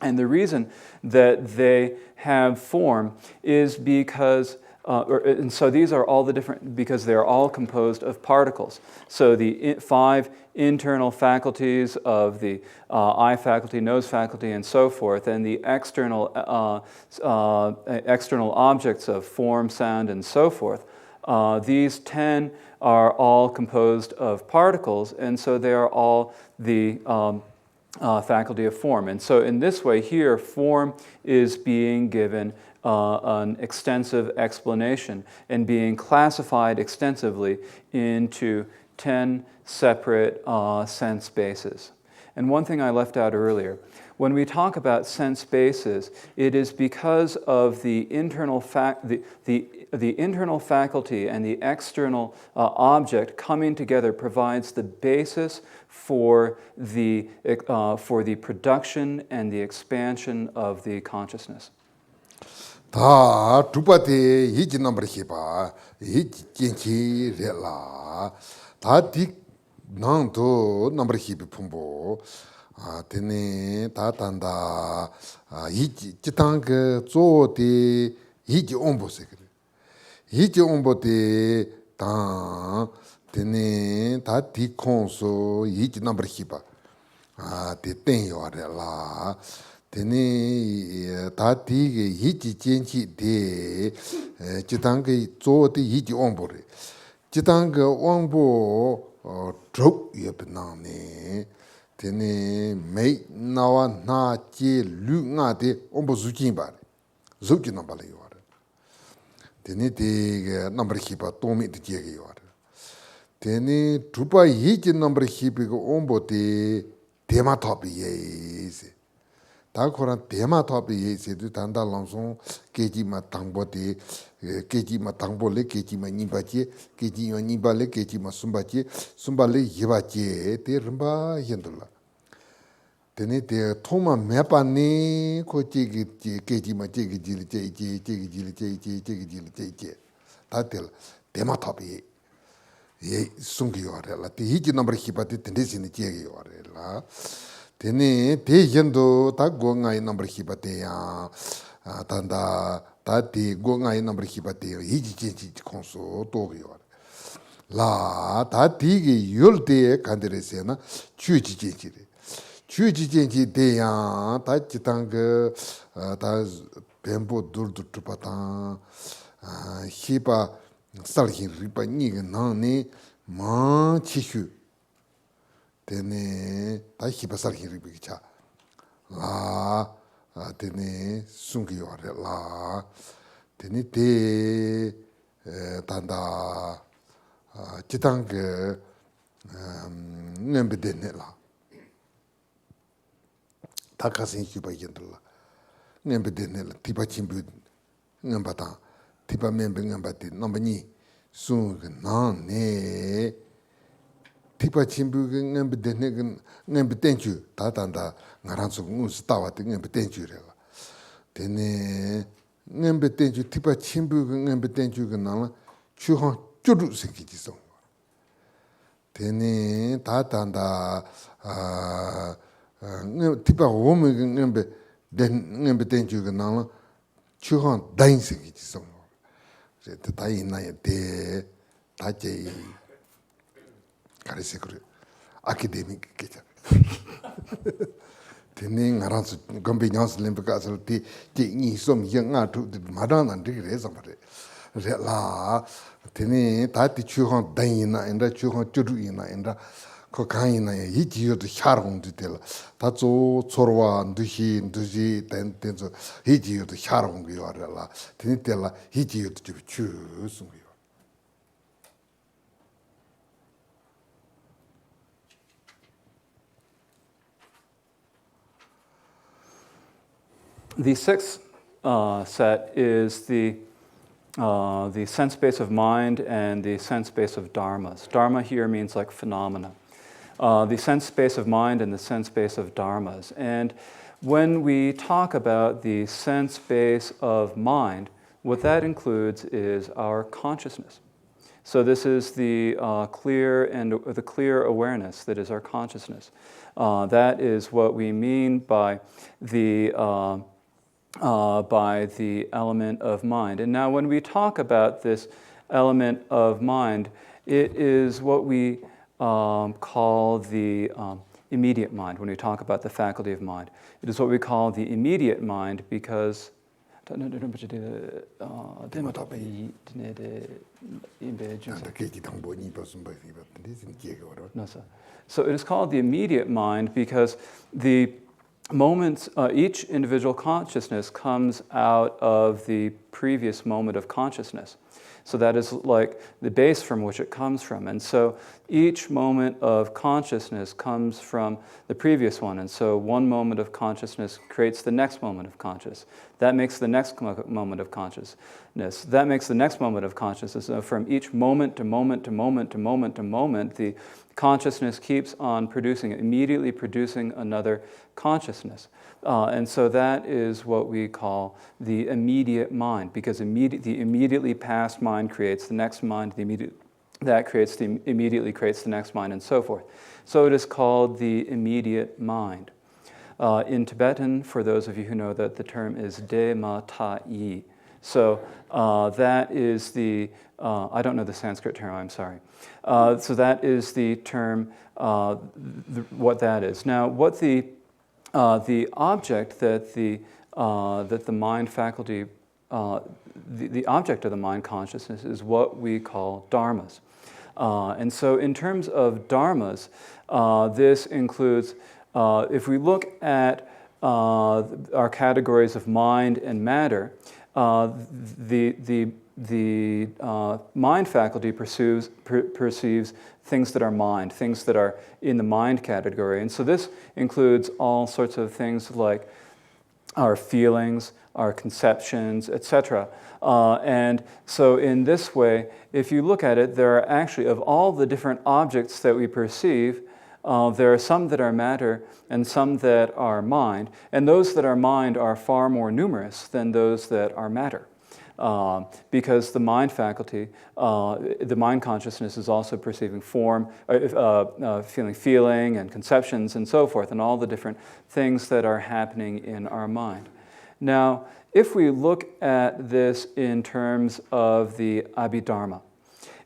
[SPEAKER 2] And the reason that they have form is because, and so these are all the different, because they're all composed of particles. So the 5 internal faculties of the eye faculty, nose faculty, and so forth, and the external objects of form, sound, and so forth. These 10 are all composed of particles, and so they are all the faculty of form. And so in this way here, form is being given an extensive explanation and being classified extensively into 10 separate sense spaces. And one thing I left out earlier, when we talk about sense spaces, it is because of the internal the internal faculty and the external object coming together provides the basis for the production and the expansion of the consciousness.
[SPEAKER 1] 다 두바데 이지 넘버 히바 이지 겐치 레라 다디 난도 넘버 히비 품보 테네 다단다 이지 지탕게 조데 이지 옴보세 그래 이지 옴보데 다 테네 다디 콘소 이지 넘버 히바 de ten yo re la tene ta ti ge yi ji jian chi de ji dang ge zo de yi ji wang bo re ji dang ge wang bo zhou ye pe na ne tene mei na wa na ji lu nga de wang bo zu jin ba re zu ji na ba le yo re tene de number ki ba to mi de je ge yo re tene drupa yi ji number ki be go wang bo de 대마 토비 예세 다코란 대마 토비 예세도 단다 랑송 계지마 당보데 계지마 당보레 계지마 니바지 계지요 니발레 계지마 숨바지 숨발레 예바지 데름바 현들라 데네 데 토마 메파니 코지기 계지마 제기질 제기질 제기질 다들 대마 토비 예 숨기요래라 디지 넘버 히바티 텐데시니 제기요래라 데네 대현도 다 고가이 넘버 히바테야 단다 다디 고가이 넘버 히바테 이지지지 콘소 도기요 라 다디기 열대 간데레세나 주지지지리 주지지지 대야 다지당그 다 뱀보 둘둘투바타 히바 살긴 리바 니가 나네 마 치슈 데네 다 히바 살긴 리비자 라 데네 숭기요레 라 데네 데 단다 지당게 nembedeне la takasin hiba yendla nembedene la tiba chimbu ngambata tiba membe ngambati nombani sung nan ne tiba chimbu ngambedene ngambetenju tatanda ngaranso ngus tawati ngambetenju rela dene ngambetenju tiba chimbu ngambetenju nala chuhan chudu sengi song dene tatanda tiba wome ngambe tenju nala chuhan dain sengi song dai na de taje karesekuru academic kecha dene ngaranso gombe nyas lemba asal ti ni som yanga tu madan and re samare la tene tati chuhan daina enda chuhan chudu ina enda ko kaina yi jiyo de charong de tel ta zo chorwa nduji ten zo yi jiyo de charong yo la tene tel yi jiyo de chu sung yo
[SPEAKER 2] The sixth set is the sense base of mind and the sense base of dharmas. Dharma here means like phenomena. The sense base of mind and the sense base of dharmas. And when we talk about the sense base of mind, what that includes is our consciousness. So this is the clear awareness that is our consciousness. That is what we mean by the element of mind. And now when we talk about this element of mind, it is what we call the immediate mind. When we talk about the faculty of mind, it is what we call the immediate mind because so it is called the immediate mind because the moments, each individual consciousness comes out of the previous moment of consciousness. So that is like the base from which it comes from. And so each moment of consciousness comes from the previous one. And so one moment of consciousness creates the next moment of consciousness. That makes the next moment of consciousness. That makes the next moment of consciousness. So from each moment to moment to moment to moment to moment, the consciousness keeps on immediately producing another consciousness. And so that is what we call the immediate mind, because the immediately past mind creates the next mind, immediately creates the next mind, and so forth. So it is called the immediate mind. In Tibetan, for those of you who know that, the term is de ma ta yi. So that is the, I don't know the Sanskrit term, I'm sorry. So that is the term, what that is. Now, what the object that the mind faculty, the object of the mind consciousness is what we call dharmas. And so in terms of dharmas, this includes, if we look at our categories of mind and matter, the mind faculty perceives things that are mind, things that are in the mind category. And so this includes all sorts of things like our feelings, our conceptions, etc. And so in this way, if you look at it, there are actually, of all the different objects that we perceive, there are some that are matter and some that are mind. And those that are mind are far more numerous than those that are matter. Because the mind faculty, the mind consciousness is also perceiving form, feeling and conceptions and so forth, and all the different things that are happening in our mind. Now, if we look at this in terms of the Abhidharma,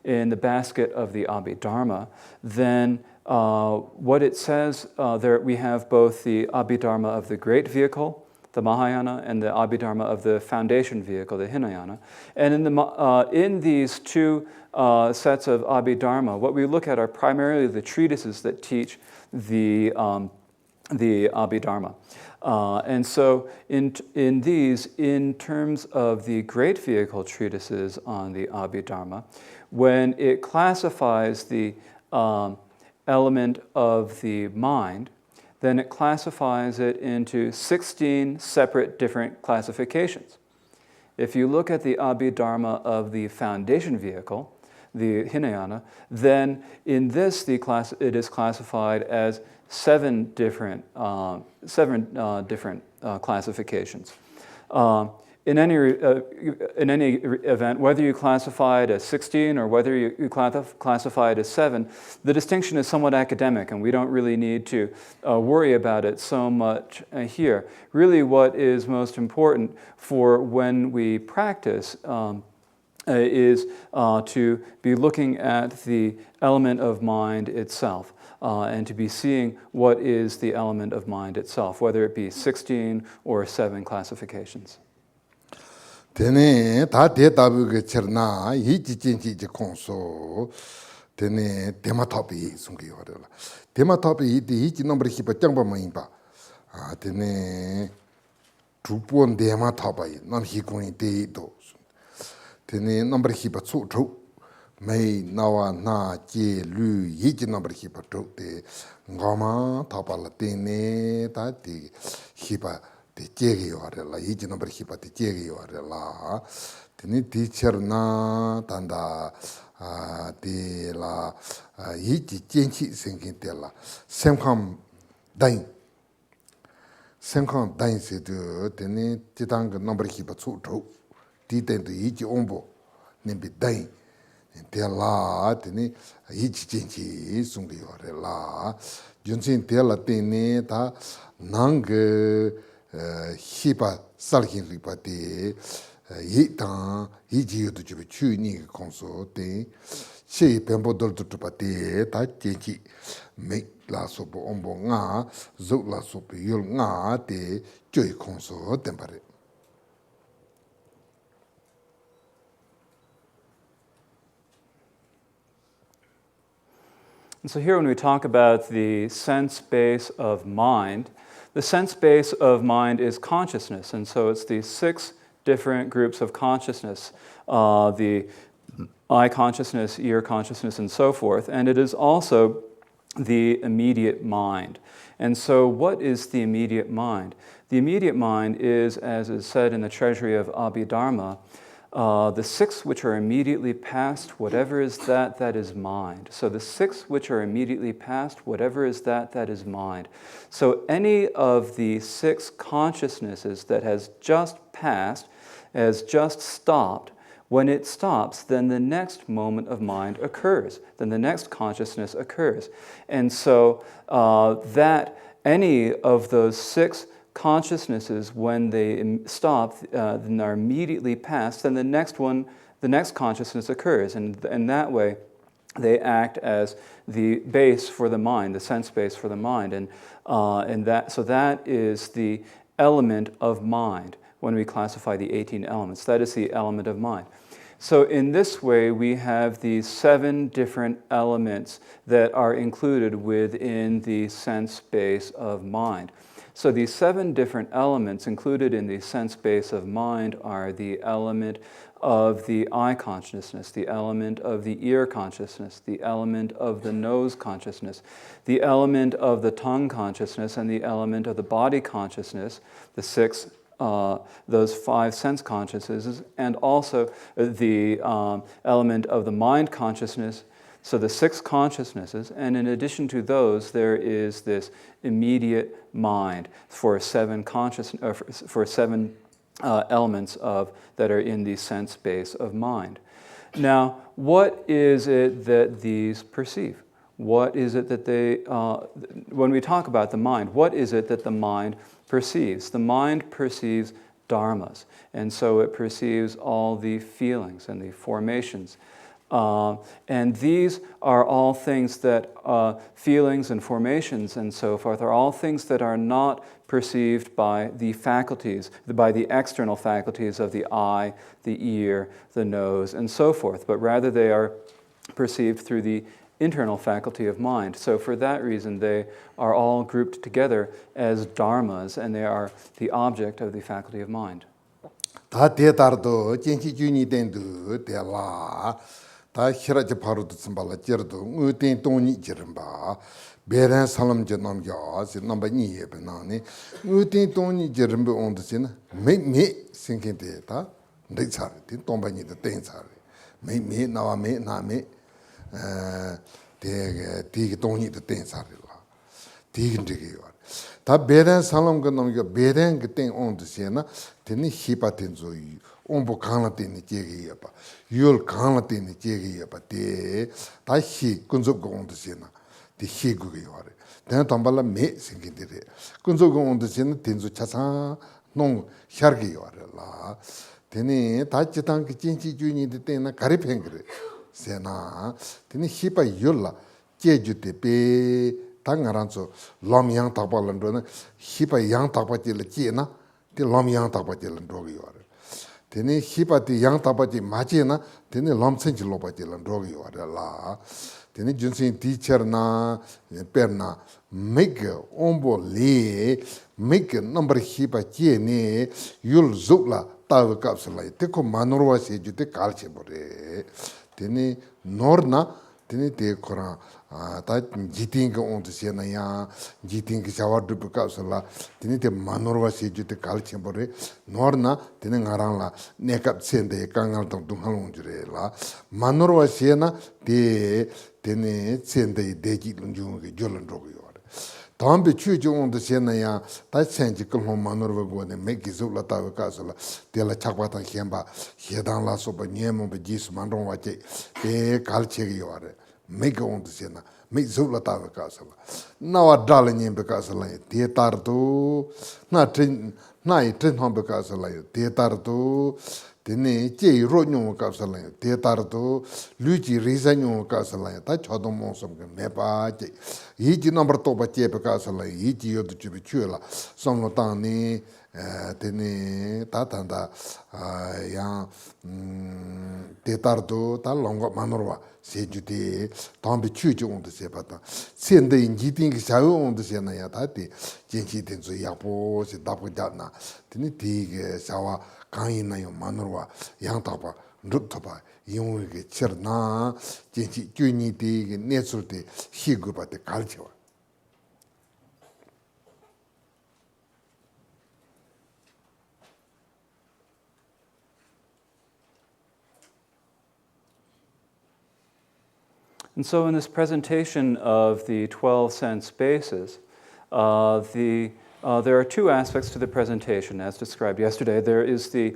[SPEAKER 2] in the basket of the Abhidharma, then what it says, there we have both the Abhidharma of the great vehicle, the Mahayana, and the Abhidharma of the foundation vehicle, the Hinayana. And in these two sets of Abhidharma, what we look at are primarily the treatises that teach the Abhidharma. And so in these, in terms of the great vehicle treatises on the Abhidharma, when it classifies the element of the mind, then it classifies it into 16 separate different classifications. If you look at the Abhidharma of the foundation vehicle, the Hinayana, then in this it is classified as seven different classifications. In any event, whether you classify it as 16 or whether you classify it as 7, the distinction is somewhat academic, and we don't really need to worry about it so much here. Really, what is most important for when we practice is to be looking at the element of mind itself. And to be seeing what is the element of mind itself, whether it be 16 or 7 classifications.
[SPEAKER 1] Tene ta de tabu ge cherna yi ji jin ji konso tene tema topi sungi yorela tema topi yi ji number hi ba chang ba mai ba tene tupon tema topi nam hi kun de do tene number hi ba chu chu mai nawa na ji lu yi ji number hi ba to de ngama topa la tene ta de hi ba la hiji number hipa te jegi la teni teacher na tanda de la hiji jenchi singin de la semkham dain se de teni titang number hipa chu chu ti den de hiji ombo nimbi dain de la teni hiji jenchi sungi yore la junsin de la teni ta nang hipa salhin ripa de yi tang yi ji yu tu chu ni konso de she pembo dol tu pa de ta je ji me la so bo ombo nga zo la so pe yul nga de joy konso tempare.
[SPEAKER 2] And so here when we talk about the sense base of mind, the sense base of mind is consciousness, and so it's these 6 different groups of consciousness, the eye consciousness, ear consciousness, and so forth, and it is also the immediate mind. And so what is the immediate mind? The immediate mind is, as is said in the Treasury of Abhidharma, the 6 which are immediately past whatever is that is mind. So the 6 which are immediately past whatever is that is mind. So any of the 6 consciousnesses that has just passed, has just stopped, when it stops, then the next moment of mind occurs. Then the next consciousness occurs. And so that any of those 6 consciousnesses, when they stop and are immediately past, then the next consciousness occurs. And that way, they act as the base for the mind, the sense base for the mind. And that is the element of mind when we classify the 18 elements. That is the element of mind. So in this way, we have these 7 different elements that are included within the sense base of mind. So these 7 different elements included in the sense base of mind are the element of the eye consciousness, the element of the ear consciousness, the element of the nose consciousness, the element of the tongue consciousness, and the element of the body consciousness, those 5 sense consciousnesses, and also the element of the mind consciousness. So the 6 consciousnesses, and in addition to those, there is this immediate mind for 7 elements that are in the sense base of mind. Now, what is it that these perceive? What is it that they, when we talk about the mind, what is it that the mind perceives? The mind perceives dharmas, and so it perceives all the feelings and the formations. And these are all things that, feelings and formations and so forth, are all things that are not perceived by the faculties, by the external faculties of the eye, the ear, the nose, and so forth, but rather they are perceived through the internal faculty of mind. So for that reason, they are all grouped together as dharmas, and they are the object of the faculty of mind.
[SPEAKER 1] 다 히라지 바로도 쯤발라 찌르도 의된 돈이 지름바 베란 살람 제남겨 넘버 2에 베나니 의된 돈이 지름바 온드시나 메메 생긴데다 내차르디 돈바니도 땡차르 메메 나와메 나메 되게 돈이도 땡차르라 되긴데요 다 베란 살람 그 넘겨 베란 그땡 온드시나 되니 히바텐조이 ombo kangla teni jegi yapa, yul kangla teni jegi yapa, te ta hi kunzup gong sena, te hi gu ge yore. Tena tambala me singi dire. Kunzup gong sena tenzu chasa nong hyargi yore la. Teni ta chitang ki chinchi juni de tena kari pengri sena. Teni hi pa yul la, jeju te pe, ta ngaranzo lam yang takpa landro na, hi pa yang takpa jila jena, te lam yang takpa jila landro ge yore. Tene hipati yang tapati majina, tene lomsenji lopati landrogi warela. Tene junsin teacher na, perna, make ombo le, make number hipa jene, yul zubla, tawa kapsala, teko manorwa seju te kalche bore. Tene norna, tene te koran, ta jiting onto sena ya, jiting shawar dupu kapsala, tene te manorwa seju te kalche bore. Norna, tene ngarang la, nekap sende kangal tong tunghalong jure la. Manorwa sena, tene sende deji lunjung ke jolan rogo yore. Tambe chujo onto sena ya, ta senji kalhong manorwa go ne meki zubla tawa kapsala, te la chakpatan hienba, hiedang la sopa nyemo be jisu mandong wache, te kalche yore. Make on the sena, make zula tawa casala. Now a darling in Becasala, Tietardo, not tin humble casala, Tietardo, Tene, J. Rodno casala, Tietardo, Luigi Rizano casala, touch Hodomosum, Nepa, each number topa chepe casala, each year to Chibichula, some Lotani. Tene tatanda yang tetardo ta longo manorwa sejude tambe chuju onde sepata sende injiting sao onde sena ya tati jenchi tenzo yapo se dapo jana tene tige sawa kaina yo manorwa yang tapa ndutapa yongge cherna jenchi kyuni tige netsurte higubate kalchewa.
[SPEAKER 2] And so in this presentation of the 12 sense bases, there are 2 aspects to the presentation as described yesterday. There is the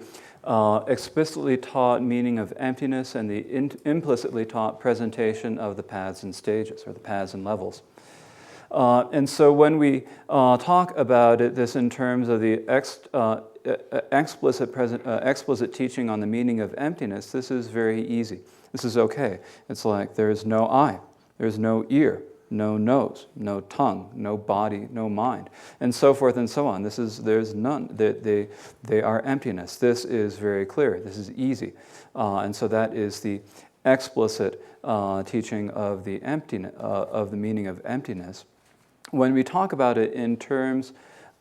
[SPEAKER 2] explicitly taught meaning of emptiness and the implicitly taught presentation of the paths and stages, or the paths and levels. And so when we talk about this in terms of the explicit teaching on the meaning of emptiness, this is very easy. This is okay. It's like there's no eye, there's no ear, no nose, no tongue, no body, no mind, and so forth and so on. There's none. They are emptiness. This is very clear. This is easy. And so that is the explicit teaching of the meaning of emptiness. When we talk about it in terms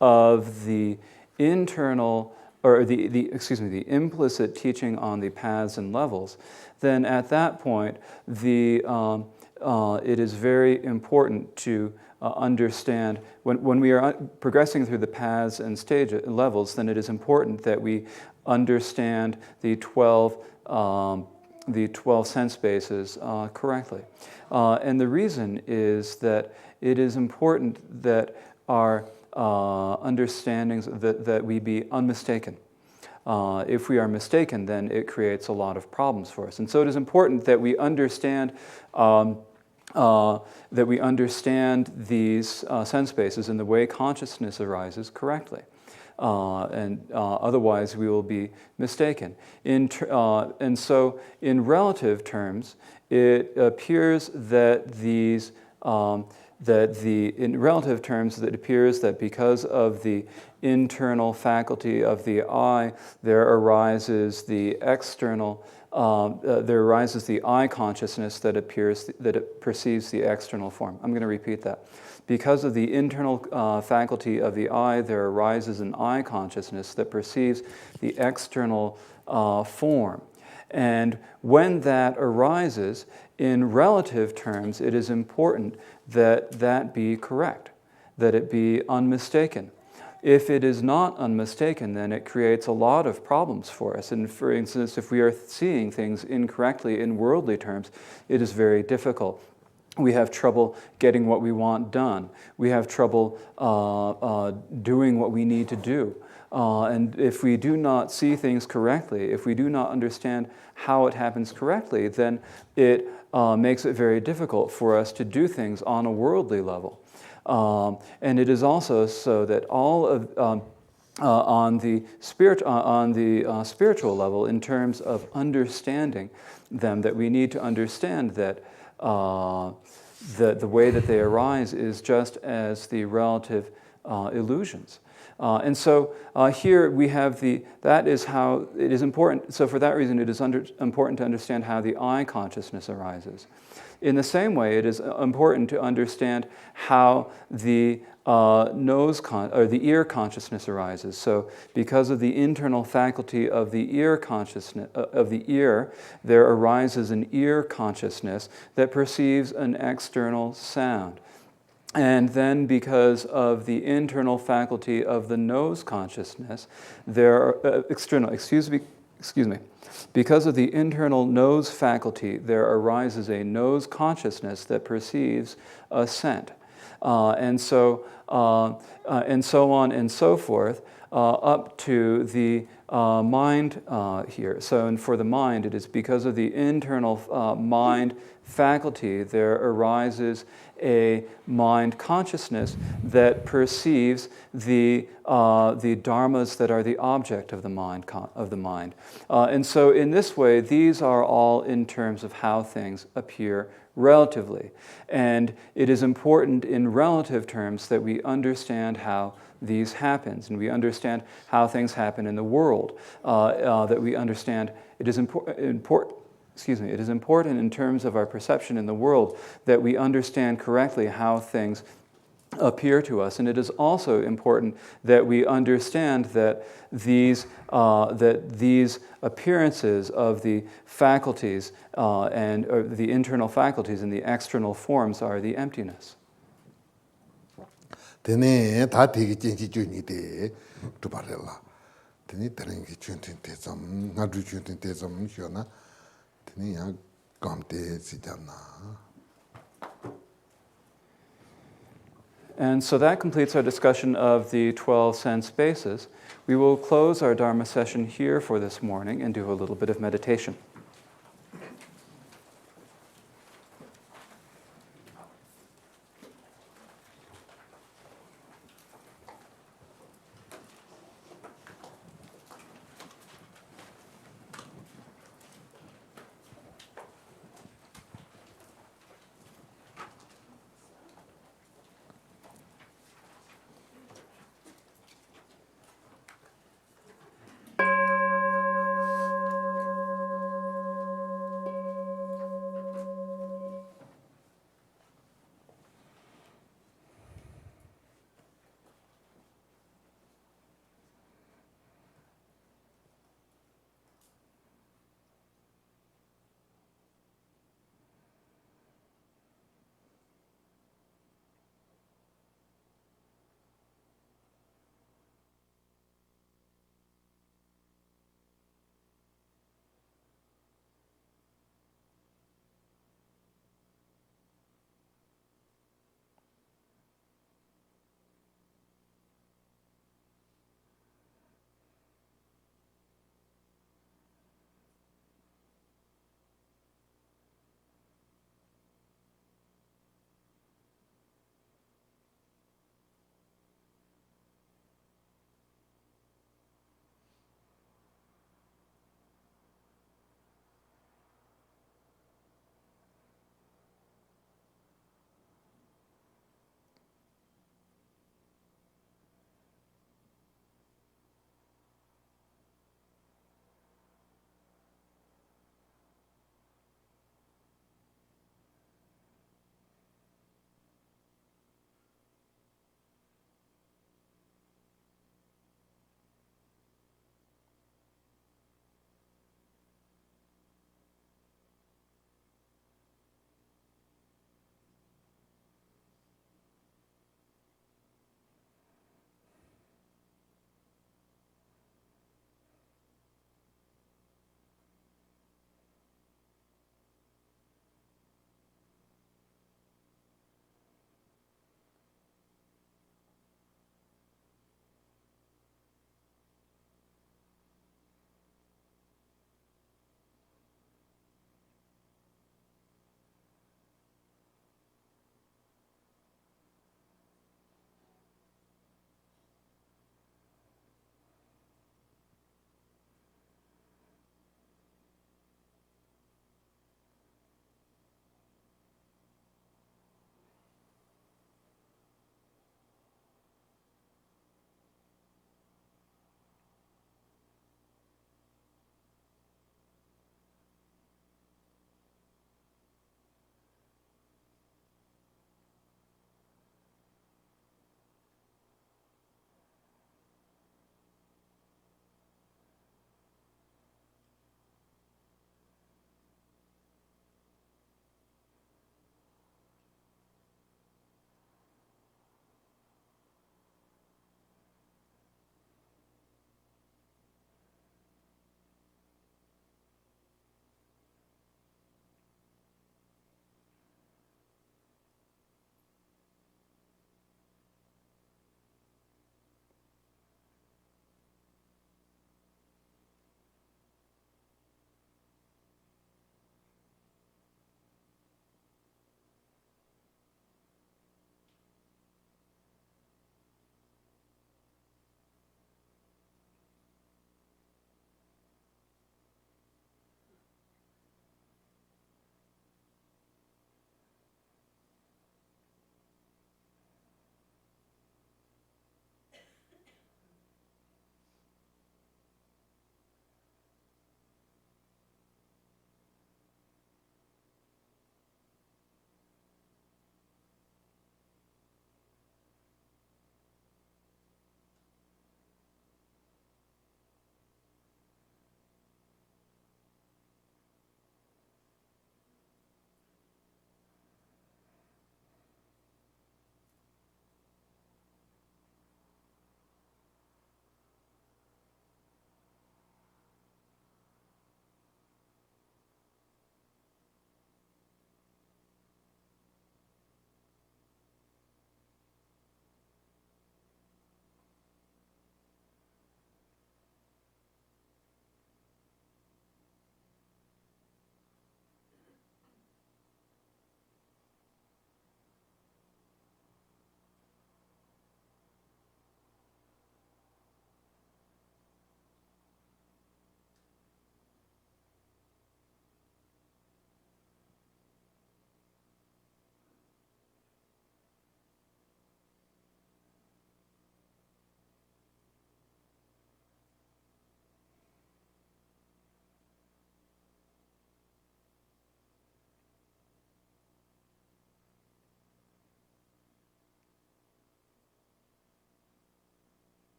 [SPEAKER 2] of the internal, or the implicit teaching on the paths and levels, then at that point, it is very important to understand, when we are progressing through the paths and levels, then it is important that we understand the 12 sense bases correctly. And the reason is that it is important that our understandings, that we be unmistaken. If we are mistaken, then it creates a lot of problems for us. And so it is important that we understand these sense bases in the way consciousness arises correctly. Otherwise we will be mistaken. And so in relative terms, it appears that because of the internal faculty of the eye, there arises the eye consciousness that it perceives the external form. I'm going to repeat that. Because of the internal faculty of the eye, there arises an eye consciousness that perceives the external form. And when that arises, in relative terms, it is important that that be correct, that it be unmistaken. If it is not unmistaken, then it creates a lot of problems for us. And for instance, if we are seeing things incorrectly in worldly terms, it is very difficult. We have trouble getting what we want done. We have trouble doing what we need to do. And if we do not see things correctly, if we do not understand how it happens correctly, then it makes it very difficult for us to do things on a worldly level. And it is also so that all of on the spiritual level, in terms of understanding them, that we need to understand that the way that they arise is just as the relative illusions. And so here we have that is how it is important. So for that reason, it is important to understand how the eye consciousness arises. In the same way, it is important to understand how the the ear consciousness arises. So, because of the internal faculty of the ear consciousness there arises an ear consciousness that perceives an external sound. And then, because of the internal faculty of the nose consciousness, because of the internal nose faculty, there arises a nose consciousness that perceives a scent. And so on and so forth, up to the mind here. So, and for the mind, it is because of the internal mind faculty, there arises a mind consciousness that perceives the dharmas that are the object of the mind. And so, in this way, these are all in terms of how things appear relatively. And it is important in relative terms that we understand how these happens, and we understand how things happen in the world. That we understand it is important. It is important in terms of our perception in the world that we understand correctly how things appear to us, and it is also important that we understand that these appearances of the faculties and the internal faculties and the external forms are the emptiness.
[SPEAKER 1] Tene ta tegi chenchi chuni de tuparela. Tene terengi chuntin te zam, ngadu chuntin te zam shona. Tene ya gamte sijana. And so that completes our discussion of the 12 sense bases. We will close our Dharma session here for this morning and do a little bit of meditation.